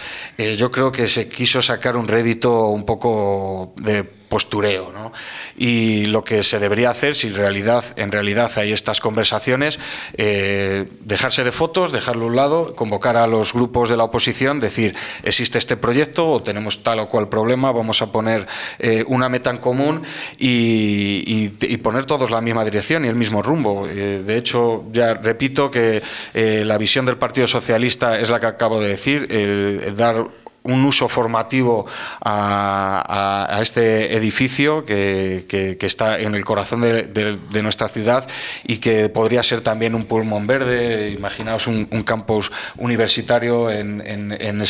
Yo creo que se quiso sacar un rédito un poco de postureo, ¿no? Y lo que se debería hacer, si en realidad hay estas conversaciones, dejarse de fotos, dejarlo a un lado, convocar a los grupos de la oposición, decir, existe este proyecto o tenemos tal o cual problema, vamos a poner una meta en común y poner todos la misma dirección y el mismo rumbo. De hecho, ya repito que la visión del Partido Socialista es la que acabo de decir, dar un uso formativo a este edificio que está en el corazón de nuestra ciudad y que podría ser también un pulmón verde. Imaginaos un campus universitario en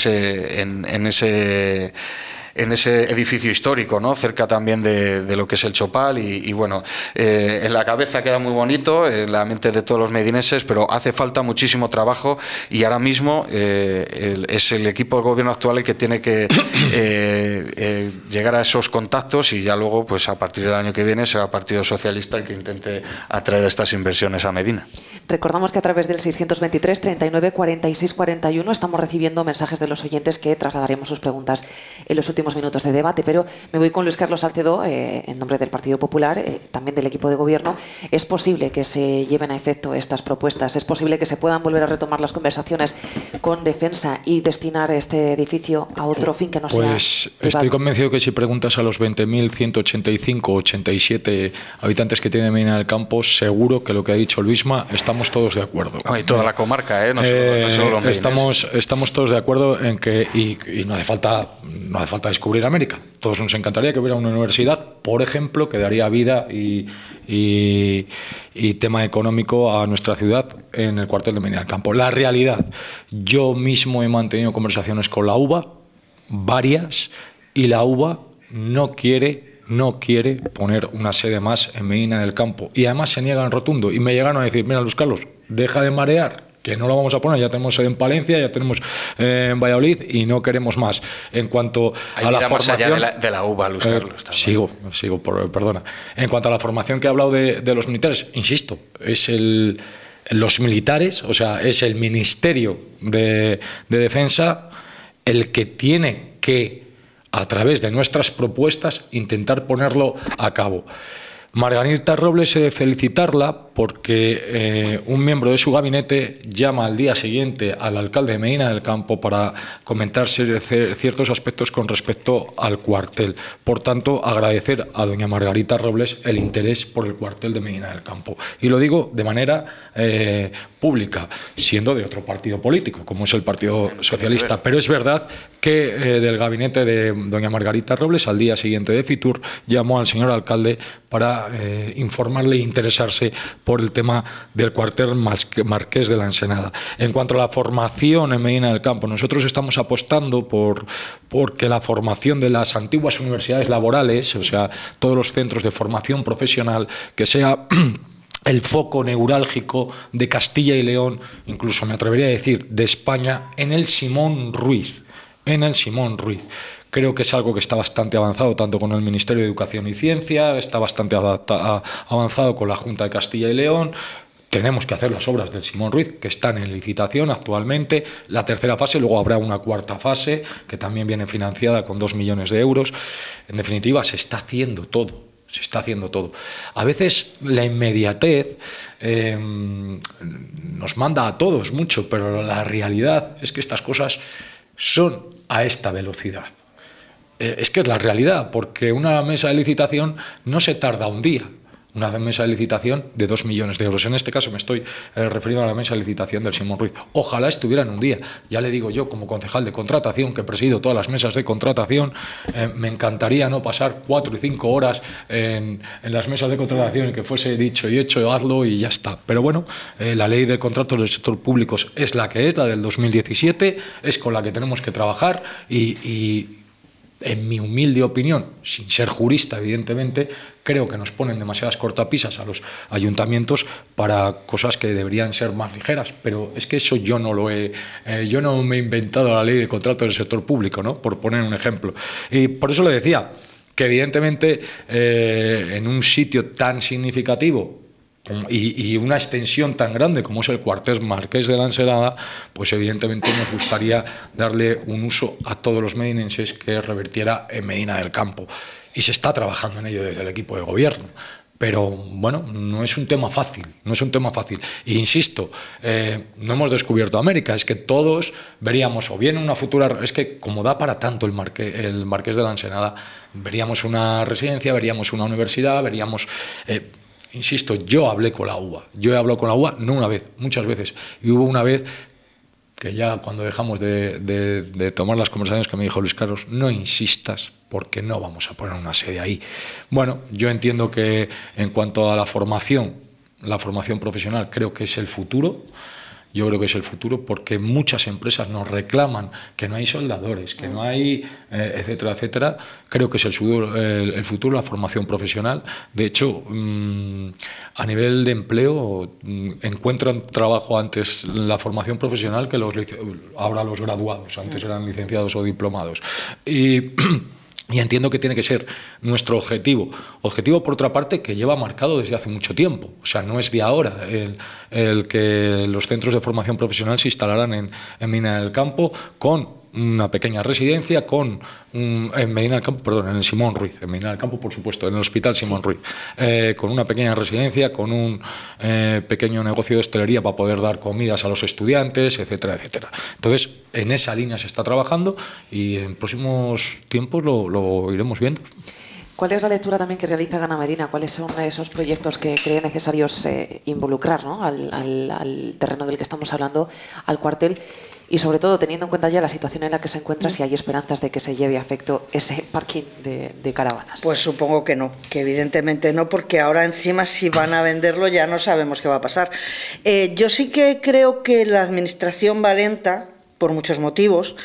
ese edificio histórico, ¿no? Cerca también de lo que es el Chopal y bueno, en la cabeza queda muy bonito, en la mente de todos los medineses, pero hace falta muchísimo trabajo y ahora mismo es el equipo de gobierno actual el que tiene que llegar a esos contactos y ya luego, pues a partir del año que viene, será el Partido Socialista el que intente atraer estas inversiones a Medina.
Recordamos que a través del 623 39 46 41 estamos recibiendo mensajes de los oyentes que trasladaremos sus preguntas en los últimos minutos de debate, pero me voy con Luis Carlos Salcedo, en nombre del Partido Popular, también del equipo de gobierno. ¿Es posible que se lleven a efecto estas propuestas? ¿Es posible que se puedan volver a retomar las conversaciones con Defensa y destinar este edificio a otro fin que no sea privado?
Estoy convencido que si preguntas a los 20.185 o 87 habitantes que tiene Medina del Campo, seguro que lo que ha dicho Luisma, estamos todos de acuerdo.
Y toda la comarca, no solo los
estamos todos de acuerdo en que, y no hace falta descubrir América. Todos nos encantaría que hubiera una universidad, por ejemplo, que daría vida y tema económico a nuestra ciudad en el cuartel de Medina del Campo. La realidad, yo mismo he mantenido conversaciones con la UBA, varias, y la UBA no quiere poner una sede más en Medina del Campo. Y además se niegan rotundo. Y me llegaron a decir, mira, Luis Carlos, deja de marear, que no lo vamos a poner, ya tenemos en Palencia, ya tenemos en Valladolid y no queremos más. En cuanto a la formación...
Más allá de la UBA, Luis Carlos.
Sigo, perdona. En cuanto a la formación que he hablado de los militares, insisto, es los militares, o sea, es el Ministerio de Defensa el que tiene que, a través de nuestras propuestas, intentar ponerlo a cabo. Margarita Robles, felicitarla porque un miembro de su gabinete llama al día siguiente al alcalde de Medina del Campo para comentar ciertos aspectos con respecto al cuartel. Por tanto, agradecer a doña Margarita Robles el interés por el cuartel de Medina del Campo. Y lo digo de manera pública, siendo de otro partido político, como es el Partido Socialista. Pero es verdad que del gabinete de doña Margarita Robles, al día siguiente de Fitur, llamó al señor alcalde para informarle e interesarse por el tema del cuartel Marqués de la Ensenada. En cuanto a la formación en Medina del Campo, nosotros estamos apostando porque la formación de las antiguas universidades laborales, o sea, todos los centros de formación profesional, que sea el foco neurálgico de Castilla y León, incluso me atrevería a decir de España, en el Simón Ruiz. Creo que es algo que está bastante avanzado tanto con el Ministerio de Educación y Ciencia, está bastante avanzado con la Junta de Castilla y León. Tenemos que hacer las obras del Simón Ruiz, que están en licitación actualmente. La tercera fase, luego habrá una cuarta fase, que también viene financiada con 2 millones de euros. En definitiva, se está haciendo todo. A veces la inmediatez nos manda a todos mucho, pero la realidad es que estas cosas son a esta velocidad. Es que es la realidad, porque una mesa de licitación no se tarda un día. Una mesa de licitación de 2 millones de euros. En este caso me estoy refiriendo a la mesa de licitación del Simón Ruiz. Ojalá estuviera en un día. Ya le digo yo, como concejal de contratación, que presido todas las mesas de contratación, me encantaría no pasar 4 y 5 horas en las mesas de contratación y que fuese dicho y hecho, hazlo y ya está. Pero bueno, la ley de contratos del sector público es la que es, la del 2017, es con la que tenemos que trabajar y en mi humilde opinión, sin ser jurista evidentemente, creo que nos ponen demasiadas cortapisas a los ayuntamientos para cosas que deberían ser más ligeras, pero es que eso yo no me he inventado la ley de contratos del sector público, ¿no? Por poner un ejemplo. Y por eso le decía que evidentemente en un sitio tan significativo y una extensión tan grande como es el cuartel Marqués de la Ensenada, pues evidentemente nos gustaría darle un uso a todos los medinenses que revertiera en Medina del Campo. Y se está trabajando en ello desde el equipo de gobierno. Pero bueno, no es un tema fácil. E insisto, no hemos descubierto América, es que todos veríamos o bien una futura, es que como da para tanto el Marqués de la Ensenada, veríamos una residencia, veríamos una universidad, veríamos... Insisto, yo hablé con la UBA, no una vez, muchas veces, y hubo una vez que ya cuando dejamos de tomar las conversaciones que me dijo Luis Carlos, no insistas porque no vamos a poner una sede ahí. Bueno, yo entiendo que en cuanto a la formación profesional creo que es el futuro. Yo creo que es el futuro porque muchas empresas nos reclaman que no hay soldadores, que no hay, etcétera, etcétera. Creo que es el futuro, la formación profesional. De hecho, a nivel de empleo, encuentran trabajo antes la formación profesional que ahora los graduados. Antes eran licenciados o diplomados. Y entiendo que tiene que ser nuestro objetivo. Objetivo, por otra parte, que lleva marcado desde hace mucho tiempo. O sea, no es de ahora el que los centros de formación profesional se instalaran en Medina del Campo con una pequeña residencia, en Medina del Campo, perdón, en el Simón Ruiz, en Medina del Campo, por supuesto, en el Hospital Simón Ruiz, con una pequeña residencia, con un pequeño negocio de hostelería para poder dar comidas a los estudiantes, etcétera, etcétera. Entonces, en esa línea se está trabajando y en próximos tiempos lo iremos viendo.
¿Cuál es la lectura también que realiza Gana Medina? ¿Cuáles son esos proyectos que cree necesarios involucrar, ¿no?, al terreno del que estamos hablando, al cuartel? Y sobre todo, teniendo en cuenta ya la situación en la que se encuentra, si hay esperanzas de que se lleve a efecto ese parking de caravanas.
Pues supongo que no, que evidentemente no, porque ahora encima si van a venderlo ya no sabemos qué va a pasar. Yo sí que creo que la administración va lenta por muchos motivos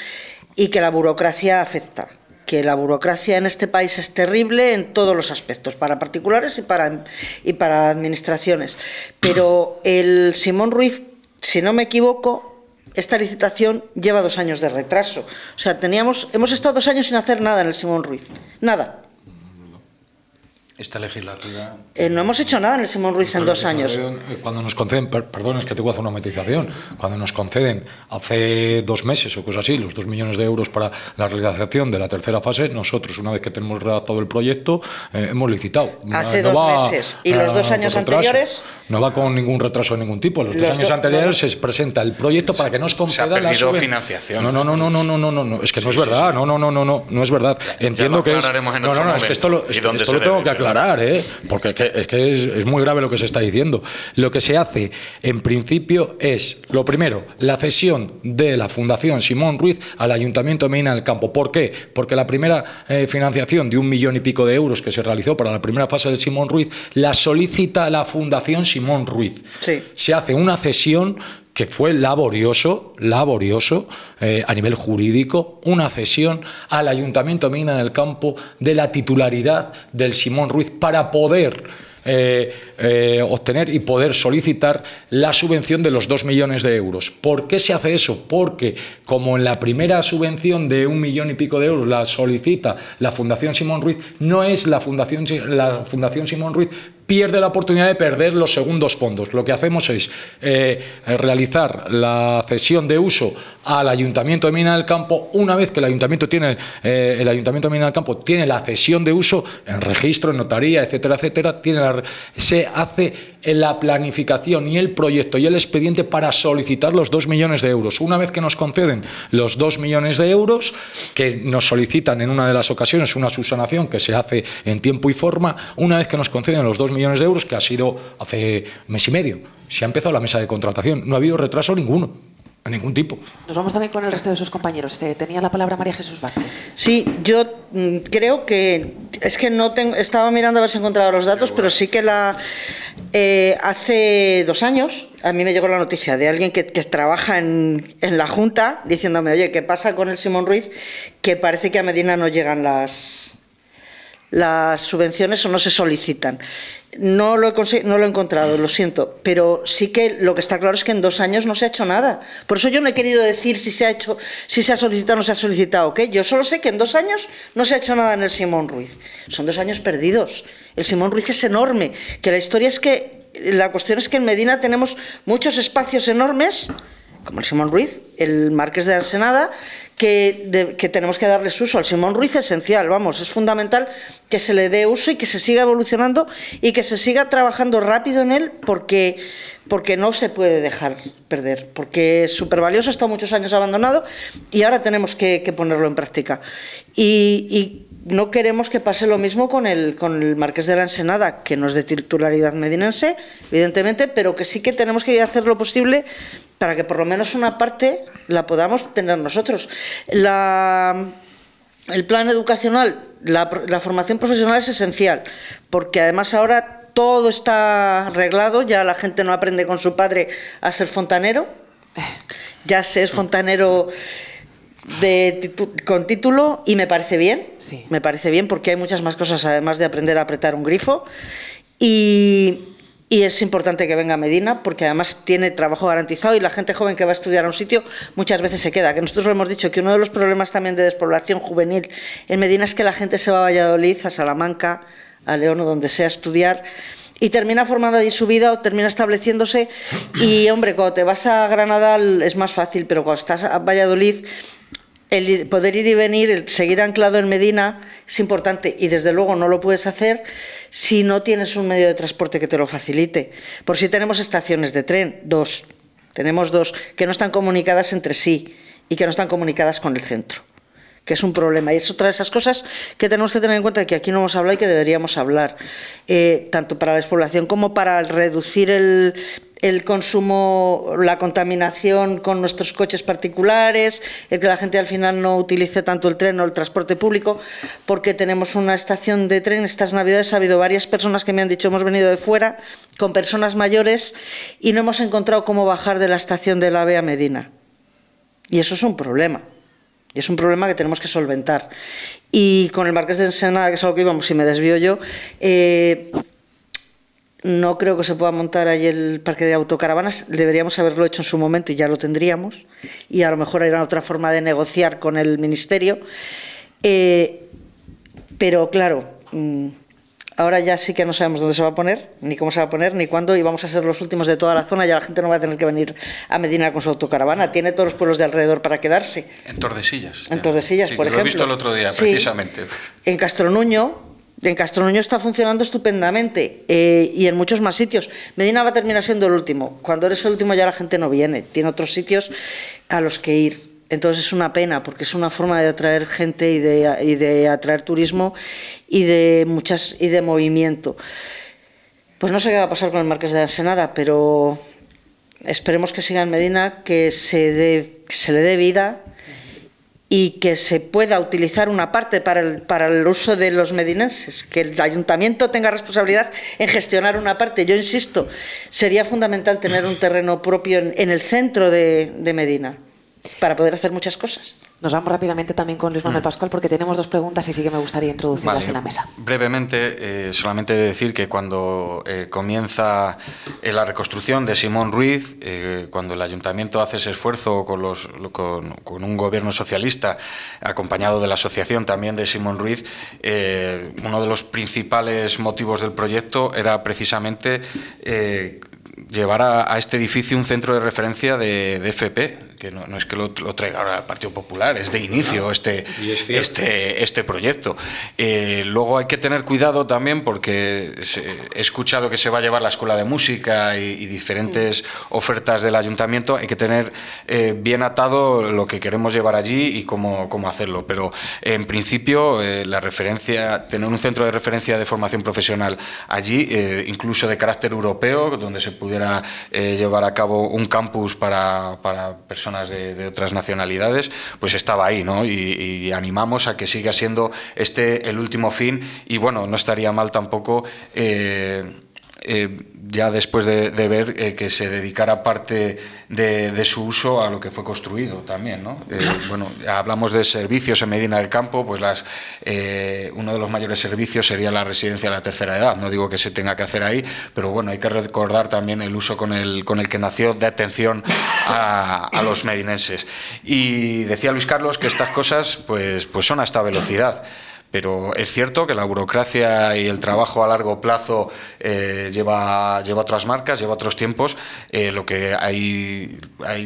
y que la burocracia afecta. Que la burocracia en este país es terrible en todos los aspectos, para particulares y para administraciones. Pero el Simón Ruiz, si no me equivoco, esta licitación lleva 2 años de retraso. O sea, hemos estado 2 años sin hacer nada en el Simón Ruiz. Nada.
Esta legislatura...
no hemos hecho nada en el Simón Ruiz en 2 años.
Cuando nos conceden, perdón, es que te voy a hacer una matización, cuando nos conceden hace 2 meses o cosas así, los 2 millones de euros para la realización de la tercera fase, nosotros, una vez que tenemos redactado el proyecto, hemos licitado.
Hace 2 meses. ¿Y los 2 años anteriores?
No va con ningún retraso de ningún tipo. Los 2 años anteriores se presenta el proyecto para que nos conceda
la financiación.
No, es que no es verdad. No es verdad. Entiendo que es... Es que esto lo tengo que aclarar. Porque es muy grave lo que se está diciendo. Lo que se hace en principio es, lo primero, la cesión de la Fundación Simón Ruiz al Ayuntamiento de Medina del Campo. ¿Por qué? Porque la primera financiación de 1 millón y pico de euros que se realizó para la primera fase del Simón Ruiz la solicita la Fundación Simón Ruiz.
Sí.
Se hace una cesión que fue laborioso a nivel jurídico, una cesión al Ayuntamiento de Medina del Campo de la titularidad del Simón Ruiz para poder obtener y poder solicitar la subvención de los 2 millones de euros. ¿Por qué se hace eso? Porque como en la primera subvención de 1 millón y pico de euros la solicita la Fundación Simón Ruiz, no es la Fundación Simón Ruiz pierde la oportunidad de perder los segundos fondos. Lo que hacemos es realizar la cesión de uso al Ayuntamiento de Medina del Campo. Una vez que el Ayuntamiento de Medina del Campo tiene la cesión de uso en registro, en notaría, etcétera, etcétera, se hace la planificación y el proyecto y el expediente para solicitar los 2 millones de euros. Una vez que nos conceden los 2 millones de euros, que nos solicitan en una de las ocasiones una subsanación que se hace en tiempo y forma, una vez que nos conceden los 2 millones de euros, que ha sido hace 1 mes y medio, se ha empezado la mesa de contratación. No ha habido retraso ninguno. De ningún tipo.
Nos vamos también con el resto de sus compañeros. Tenía la palabra María Jesús Vázquez.
Sí, yo creo que... Es que no tengo... Estaba mirando a ver si encontraba los datos, pero sí que hace 2 años a mí me llegó la noticia de alguien que trabaja en la Junta diciéndome, oye, ¿qué pasa con el Simón Ruiz? Que parece que a Medina no llegan las subvenciones o no se solicitan. No lo he encontrado, lo siento, pero sí que lo que está claro es que en 2 años no se ha hecho nada. Por eso yo no he querido decir si se ha solicitado o no se ha solicitado, ¿qué? Yo solo sé que en 2 años no se ha hecho nada en el Simón Ruiz. Son 2 años perdidos. El Simón Ruiz es enorme, que la historia es que, la cuestión es que en Medina tenemos muchos espacios enormes, como el Simón Ruiz, el Marqués de Ensenada, que tenemos que darles uso. Al Simón Ruiz esencial, vamos, es fundamental que se le dé uso y que se siga evolucionando y que se siga trabajando rápido en él, porque porque no se puede dejar perder, porque es súper valioso, está muchos años abandonado y ahora tenemos que ponerlo en práctica. Y no queremos que pase lo mismo con el Marqués de la Ensenada, que no es de titularidad medinense, evidentemente, pero que sí que tenemos que hacer lo posible para que por lo menos una parte la podamos tener nosotros. El plan educacional, la formación profesional es esencial, porque además ahora todo está arreglado, ya la gente no aprende con su padre a ser fontanero, ya se es fontanero con título, y me parece bien,
sí.
Me parece bien porque hay muchas más cosas además de aprender a apretar un grifo, y es importante que venga a Medina porque además tiene trabajo garantizado, y la gente joven que va a estudiar a un sitio muchas veces se queda, que nosotros lo hemos dicho, que uno de los problemas también de despoblación juvenil en Medina es que la gente se va a Valladolid, a Salamanca, a León o donde sea a estudiar, y termina formando allí su vida o termina estableciéndose. Y hombre, cuando te vas a Granada es más fácil, pero cuando estás a Valladolid, el poder ir y venir, el seguir anclado en Medina es importante, y desde luego no lo puedes hacer si no tienes un medio de transporte que te lo facilite. Por si tenemos estaciones de tren, tenemos dos que no están comunicadas entre sí y que no están comunicadas con el centro, que es un problema, y es otra de esas cosas que tenemos que tener en cuenta, que aquí no hemos hablado y que deberíamos hablar, tanto para la despoblación como para reducir el consumo, la contaminación con nuestros coches particulares, el que la gente al final no utilice tanto el tren o el transporte público, porque tenemos una estación de tren. Estas Navidades ha habido varias personas que me han dicho, hemos venido de fuera con personas mayores y no hemos encontrado cómo bajar de la estación del AVE a Medina, y eso es un problema. Y es un problema que tenemos que solventar. Y con el Marqués de Ensenada, que es algo que íbamos, y me desvío yo, no creo que se pueda montar ahí el parque de autocaravanas. Deberíamos haberlo hecho en su momento y ya lo tendríamos. Y a lo mejor era otra forma de negociar con el Ministerio. Pero claro, ahora ya sí que no sabemos dónde se va a poner, ni cómo se va a poner, ni cuándo, y vamos a ser los últimos de toda la zona. Ya la gente no va a tener que venir a Medina con su autocaravana, tiene todos los pueblos de alrededor para quedarse.
En Tordesillas.
En Tordesillas,
sí,
por ejemplo.
Lo he visto el otro día,
sí.
precisamente.
En Castronuño está funcionando estupendamente, y en muchos más sitios. Medina va a terminar siendo el último. Cuando eres el último ya la gente no viene, tiene otros sitios a los que ir. Entonces es una pena, porque es una forma de atraer gente y de atraer turismo y de movimiento. Pues no sé qué va a pasar con el Marqués de la Ensenada, pero esperemos que siga en Medina, que se le dé vida y que se pueda utilizar una parte para el uso de los medinenses, que el ayuntamiento tenga responsabilidad en gestionar una parte. Yo insisto, sería fundamental tener un terreno propio en el centro de Medina, para poder hacer muchas cosas.
Nos vamos rápidamente también con Luis Manuel Pascual, porque tenemos dos preguntas y sí que me gustaría introducirlas en la mesa.
Brevemente, solamente decir que cuando comienza la reconstrucción de Simón Ruiz, cuando el ayuntamiento hace ese esfuerzo con un gobierno socialista, acompañado de la asociación también de Simón Ruiz, uno de los principales motivos del proyecto era precisamente llevar a este edificio un centro de referencia de FP, que no es que lo traiga ahora el Partido Popular, es de inicio este proyecto. Luego hay que tener cuidado también, porque he escuchado que se va a llevar la escuela de música y diferentes ofertas del ayuntamiento. Hay que tener bien atado lo que queremos llevar allí y cómo hacerlo, pero en principio tener un centro de referencia de formación profesional allí, incluso de carácter europeo, donde se pudiera llevar a cabo un campus para personas de otras nacionalidades, pues estaba ahí, ¿no? Y animamos a que siga siendo el último fin, y bueno, no estaría mal tampoco ya después de ver que se dedicara parte de su uso a lo que fue construido también, ¿no? Bueno, hablamos de servicios en Medina del Campo, pues uno de los mayores servicios sería la residencia de la tercera edad. No digo que se tenga que hacer ahí, pero bueno, hay que recordar también el uso con el que nació, de atención a los medinenses. Y decía Luis Carlos que estas cosas pues son a esta velocidad. Pero es cierto que la burocracia y el trabajo a largo plazo lleva otras marcas, lleva otros tiempos. Lo que hay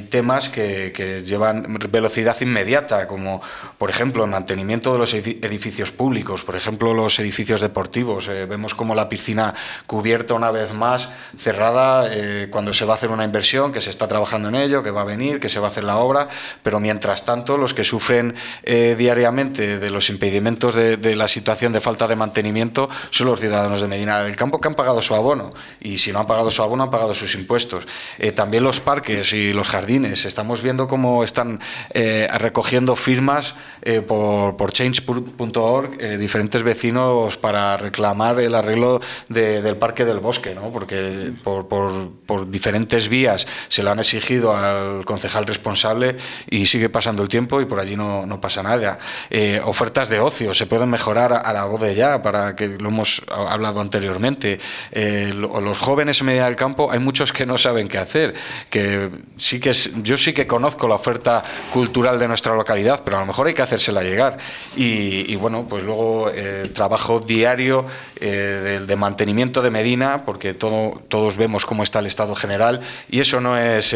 temas que llevan velocidad inmediata, como por ejemplo el mantenimiento de los edificios públicos, por ejemplo los edificios deportivos. Vemos como la piscina cubierta una vez más, cerrada, cuando se va a hacer una inversión, que se está trabajando en ello, que va a venir, que se va a hacer la obra, pero mientras tanto los que sufren diariamente de los impedimentos de la situación de falta de mantenimiento son los ciudadanos de Medina del Campo, que han pagado su abono, y si no han pagado su abono han pagado sus impuestos. También los parques y los jardines, estamos viendo cómo están recogiendo firmas por change.org diferentes vecinos para reclamar el arreglo del Parque del Bosque, ¿no? Porque por diferentes vías se lo han exigido al concejal responsable y sigue pasando el tiempo y por allí no pasa nada. Ofertas de ocio se pueden mejorar a la voz de ya, para que lo hemos hablado anteriormente. Los jóvenes en Medina del Campo hay muchos que no saben qué hacer, yo sí que conozco la oferta cultural de nuestra localidad, pero a lo mejor hay que hacérsela llegar. Y bueno, pues luego trabajo diario de mantenimiento de Medina, porque todos vemos cómo está el estado general, y eso no es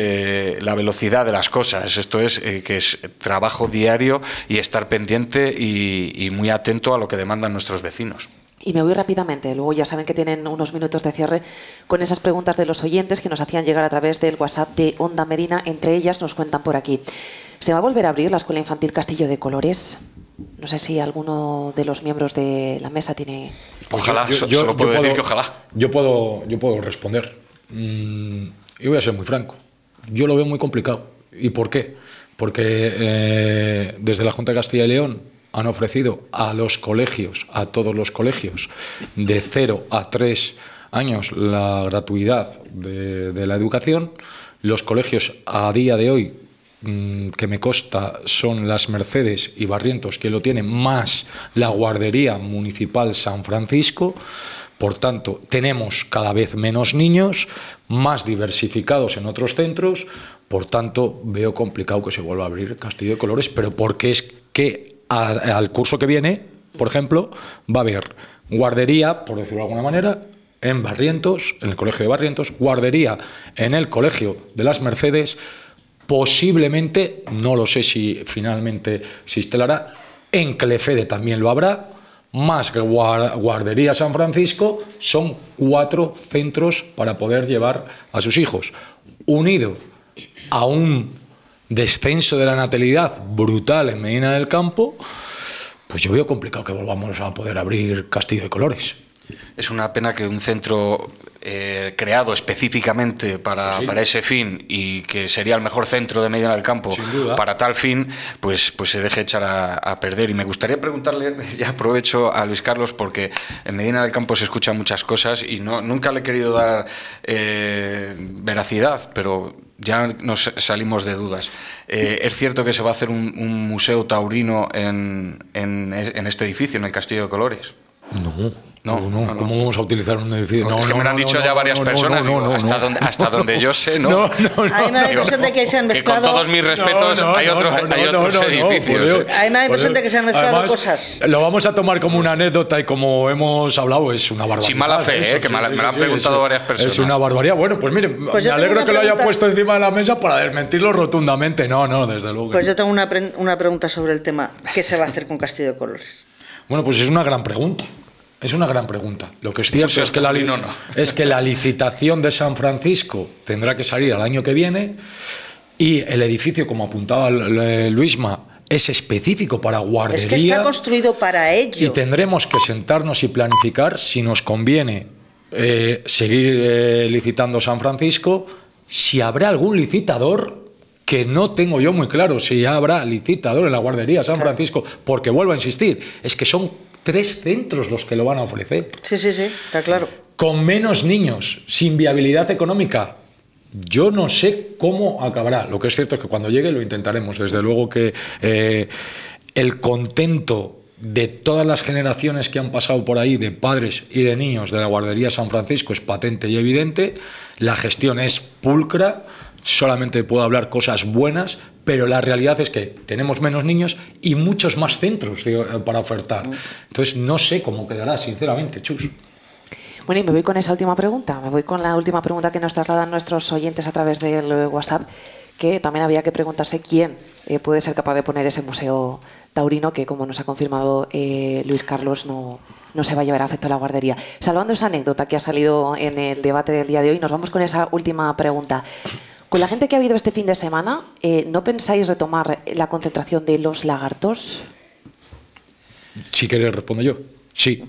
la velocidad de las cosas, esto es que es trabajo diario y estar pendiente y muy atento a lo que demandan nuestros vecinos.
Y me voy rápidamente, luego ya saben que tienen unos minutos de cierre con esas preguntas de los oyentes que nos hacían llegar a través del WhatsApp de Onda Medina. Entre ellas nos cuentan por aquí: ¿se va a volver a abrir la Escuela Infantil Castillo de Colores? No sé si alguno de los miembros de la mesa tiene...
Ojalá, solo puedo decir que ojalá.
Yo puedo responder. Y voy a ser muy franco. Yo lo veo muy complicado. ¿Y por qué? Porque desde la Junta de Castilla y León han ofrecido a los colegios, a todos los colegios, de 0 a 3 años la gratuidad de la educación. Los colegios a día de hoy, que me consta, son Las Mercedes y Barrientos, que lo tienen, más la Guardería Municipal San Francisco. Por tanto, tenemos cada vez menos niños, más diversificados en otros centros. Por tanto, veo complicado que se vuelva a abrir Castillo de Colores, pero porque es que al curso que viene, por ejemplo, va a haber guardería, por decirlo de alguna manera, en Barrientos, en el colegio de Barrientos, guardería en el colegio de Las Mercedes, posiblemente, no lo sé si finalmente se instalará, en Clefede también lo habrá, más que guardería San Francisco. Son 4 centros para poder llevar a sus hijos, unido a un descenso de la natalidad brutal en Medina del Campo. Pues yo veo complicado que volvamos a poder abrir Castillo de Colores.
Es una pena que un centro creado específicamente para ese fin, y que sería el mejor centro de Medina del Campo para tal fin, pues se deje echar a perder. Y me gustaría preguntarle, ya aprovecho, a Luis Carlos, porque en Medina del Campo se escuchan muchas cosas y nunca le he querido dar veracidad, pero ya nos salimos de dudas. ¿Es cierto que se va a hacer un museo taurino en este edificio, en el Castillo de Colores?
No. ¿Cómo vamos a utilizar un edificio?
No, es que me lo han dicho ya varias personas. Hasta donde yo sé, no.
A mí me da la impresión de que se han mezclado...
Que con todos mis respetos hay otros edificios.
A mí me da la impresión de que se han mezclado cosas.
Lo vamos a tomar como una anécdota, y como hemos hablado, es una barbaridad.
Sin mala fe, que me lo han preguntado varias personas.
Es una barbaridad. Bueno, pues miren, me alegro que lo haya puesto encima de la mesa para desmentirlo rotundamente. No, desde luego.
Pues yo tengo una pregunta sobre el tema. ¿Qué se va a hacer con Castillo de Colores?
Bueno, pues es una gran pregunta. Es una gran pregunta. Lo que es cierto es que la licitación de San Francisco tendrá que salir al año que viene, y el edificio, como apuntaba Luisma, es específico para guardería.
Es que está construido para ello.
Y tendremos que sentarnos y planificar si nos conviene seguir licitando San Francisco, si habrá algún licitador, que no tengo yo muy claro si habrá licitador en la guardería San Francisco, porque vuelvo a insistir, es que son 3 centros los que lo van a ofrecer.
Sí, está claro.
Con menos niños, sin viabilidad económica. Yo no sé cómo acabará. Lo que es cierto es que cuando llegue lo intentaremos. Desde luego que el contento de todas las generaciones que han pasado por ahí, de padres y de niños de la guardería San Francisco, es patente y evidente. La gestión es pulcra. solamente puedo hablar cosas buenas, pero la realidad es que tenemos menos niños y muchos más centros para ofertar. Entonces no sé cómo quedará, sinceramente, Chus.
Bueno, y me voy con esa última pregunta. Me voy con la última pregunta que nos trasladan nuestros oyentes a través del WhatsApp, que también había que preguntarse quién puede ser capaz de poner ese museo taurino que, como nos ha confirmado Luis Carlos, no se va a llevar a efecto la guardería. Salvando esa anécdota que ha salido en el debate del día de hoy, nos vamos con esa última pregunta. Con la gente que ha habido este fin de semana, ¿no pensáis retomar la concentración de los lagartos?
Si queréis respondo yo. Sí.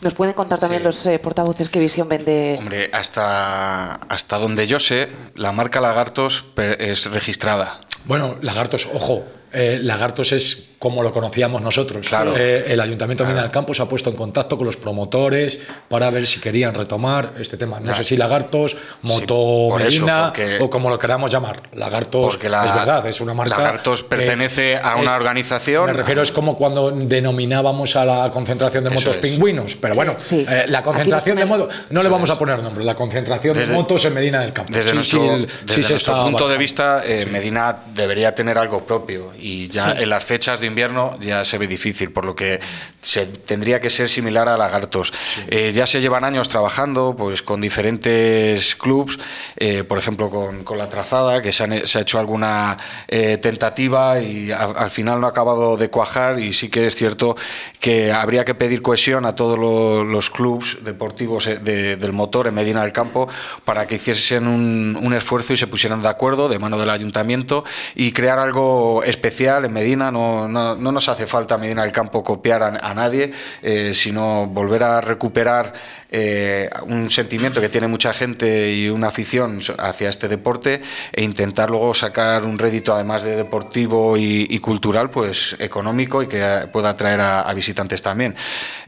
¿Nos pueden contar también los portavoces qué visión vende?
Hombre, hasta donde yo sé, la marca Lagartos es registrada.
Bueno, Lagartos, ojo, Lagartos es como lo conocíamos nosotros.
Claro.
El Ayuntamiento de Medina del Campo se ha puesto en contacto con los promotores para ver si querían retomar este tema. No sé si Lagartos, Moto Medina o como lo queramos llamar. Lagartos es verdad, es una marca.
Lagartos pertenece a una organización.
Me refiero, es como cuando denominábamos a la concentración de motos pingüinos. Pero bueno, la concentración de motos, no le vamos a poner nombre, la concentración de motos en Medina del Campo.
Desde nuestro punto de vista, Medina debería tener algo propio y ya en las fechas de invierno ya se ve difícil, por lo que tendría que ser similar a Lagartos. Ya se llevan años trabajando pues con diferentes clubs, por ejemplo con la Trazada, que se ha hecho alguna tentativa y al final no ha acabado de cuajar, y sí que es cierto que habría que pedir cohesión a todos los clubs deportivos del motor en Medina del Campo para que hiciesen un esfuerzo y se pusieran de acuerdo de mano del ayuntamiento y crear algo especial en Medina. No nos hace falta Medina del Campo copiar a nadie, sino volver a recuperar un sentimiento que tiene mucha gente y una afición hacia este deporte, e intentar luego sacar un rédito, además de deportivo y cultural, pues económico, y que pueda atraer a visitantes también.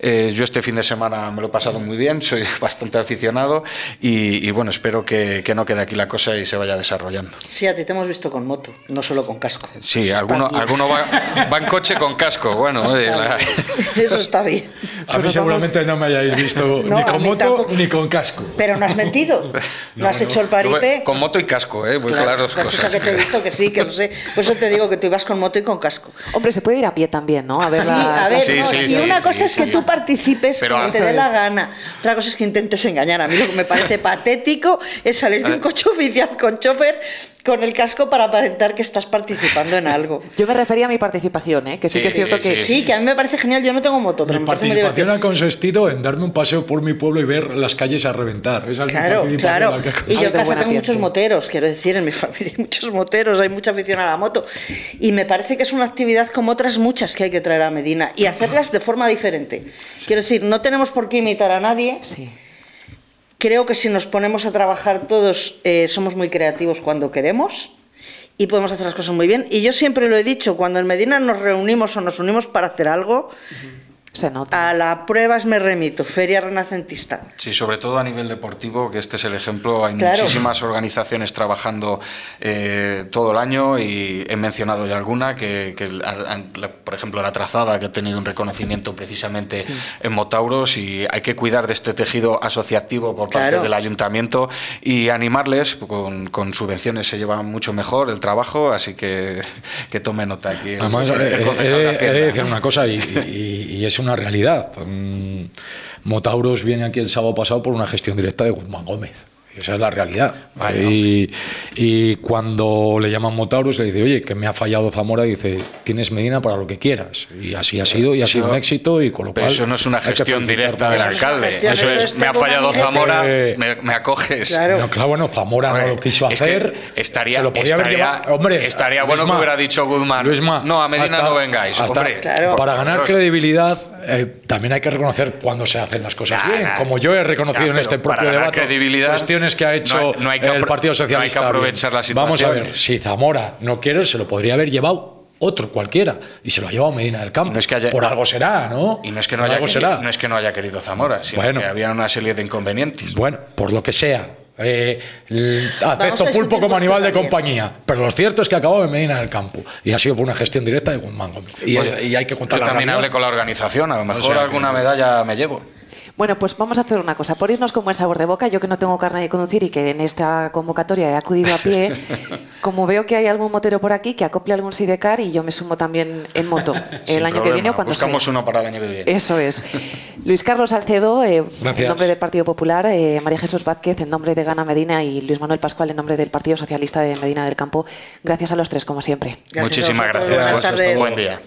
Yo este fin de semana me lo he pasado muy bien, soy bastante aficionado y bueno, espero que no quede aquí la cosa y se vaya desarrollando.
Sí, a ti te hemos visto con moto, no solo con casco.
Sí, alguno va en coche con casco, bueno.
Eso está bien.
A mí seguramente no me hayáis visto ni con moto tampoco, ni con casco.
Pero no has mentido, no has hecho el paripé.
Con moto y casco, muy claras cosas.
Eso que te he visto que sí, que no sé. Por eso te digo que tú ibas con moto y con casco.
Hombre, se puede ir a pie también, ¿no? A ver,
y una cosa es que tú participes como te dé la gana. Otra cosa es que intentes engañar. A mí lo que me parece patético es salir de un coche oficial con chofer con el casco para aparentar que estás participando en algo.
Yo me refería a mi participación, que sí que es cierto que...
Sí, que a mí me parece genial, yo no tengo moto, pero
mi
me parece muy divertido.
participación ha consistido en darme un paseo por mi pueblo y ver las calles a reventar. Esa es
claro. Y yo en casa tengo muchos moteros, quiero decir, en mi familia hay muchos moteros, hay mucha afición a la moto. Y me parece que es una actividad como otras muchas que hay que traer a Medina y hacerlas de forma diferente. Quiero decir, no tenemos por qué imitar a nadie.
Sí.
Creo que si nos ponemos a trabajar todos, somos muy creativos cuando queremos y podemos hacer las cosas muy bien. Y yo siempre lo he dicho, cuando en Medina nos reunimos o nos unimos para hacer algo,
se nota.
A las pruebas me remito, Feria Renacentista.
Sí, sobre todo a nivel deportivo, que este es el ejemplo. Hay muchísimas organizaciones trabajando todo el año, y he mencionado ya alguna, por ejemplo, la Trazada, que ha tenido un reconocimiento precisamente en Motauros, y hay que cuidar de este tejido asociativo por parte del ayuntamiento y animarles. Con subvenciones se lleva mucho mejor el trabajo, así que tome nota aquí.
Además, he de decir una cosa, y es una realidad. Motauros viene aquí el sábado pasado por una gestión directa de Guzmán Gómez. Esa es la realidad. Y cuando le llaman Motauros, le dice, oye, que me ha fallado Zamora, dice, tienes Medina para lo que quieras. Y así ha sido, y ha sido un éxito, y con lo cual...
Pero eso no es una gestión directa del alcalde. Eso es, me ha fallado Zamora, me acoges.
Claro, bueno, Zamora no lo quiso hacer.
Estaría bueno que hubiera dicho Guzmán, no, a Medina no vengáis.
Para ganar credibilidad, también hay que reconocer cuando se hacen las cosas bien. Como yo he reconocido en este propio debate cuestiones que ha hecho el Partido Socialista.
No hay que aprovechar la situación.
Vamos a ver, si Zamora no quiere, se lo podría haber llevado otro cualquiera, y se lo ha llevado Medina del Campo. Por algo será, ¿no?
Y no es que no haya querido Zamora, sino que había una serie de inconvenientes.
Bueno, por lo que sea. Acepto Pulpo como animal de compañía, pero lo cierto es que acabó en Medina del Campo y ha sido por una gestión directa de Guzmán Gómez. Y hay que contar.
Yo también hablé con la organización, a lo mejor alguna medalla me llevo.
Bueno, pues vamos a hacer una cosa. Por irnos con buen sabor de boca, yo que no tengo carnet de conducir y que en esta convocatoria he acudido a pie, como veo que hay algún motero por aquí, que acople algún sidecar y yo me sumo también en moto el año que viene o cuando
buscamos
sea.
uno para el año que viene.
Eso es. Luis Carlos Salcedo, en nombre del Partido Popular, María Jesús Vázquez en nombre de Gana Medina y Luis Manuel Pascual en nombre del Partido Socialista de Medina del Campo. Gracias a los tres, como siempre.
Muchísimas gracias.
Buenas tardes.
Buen día.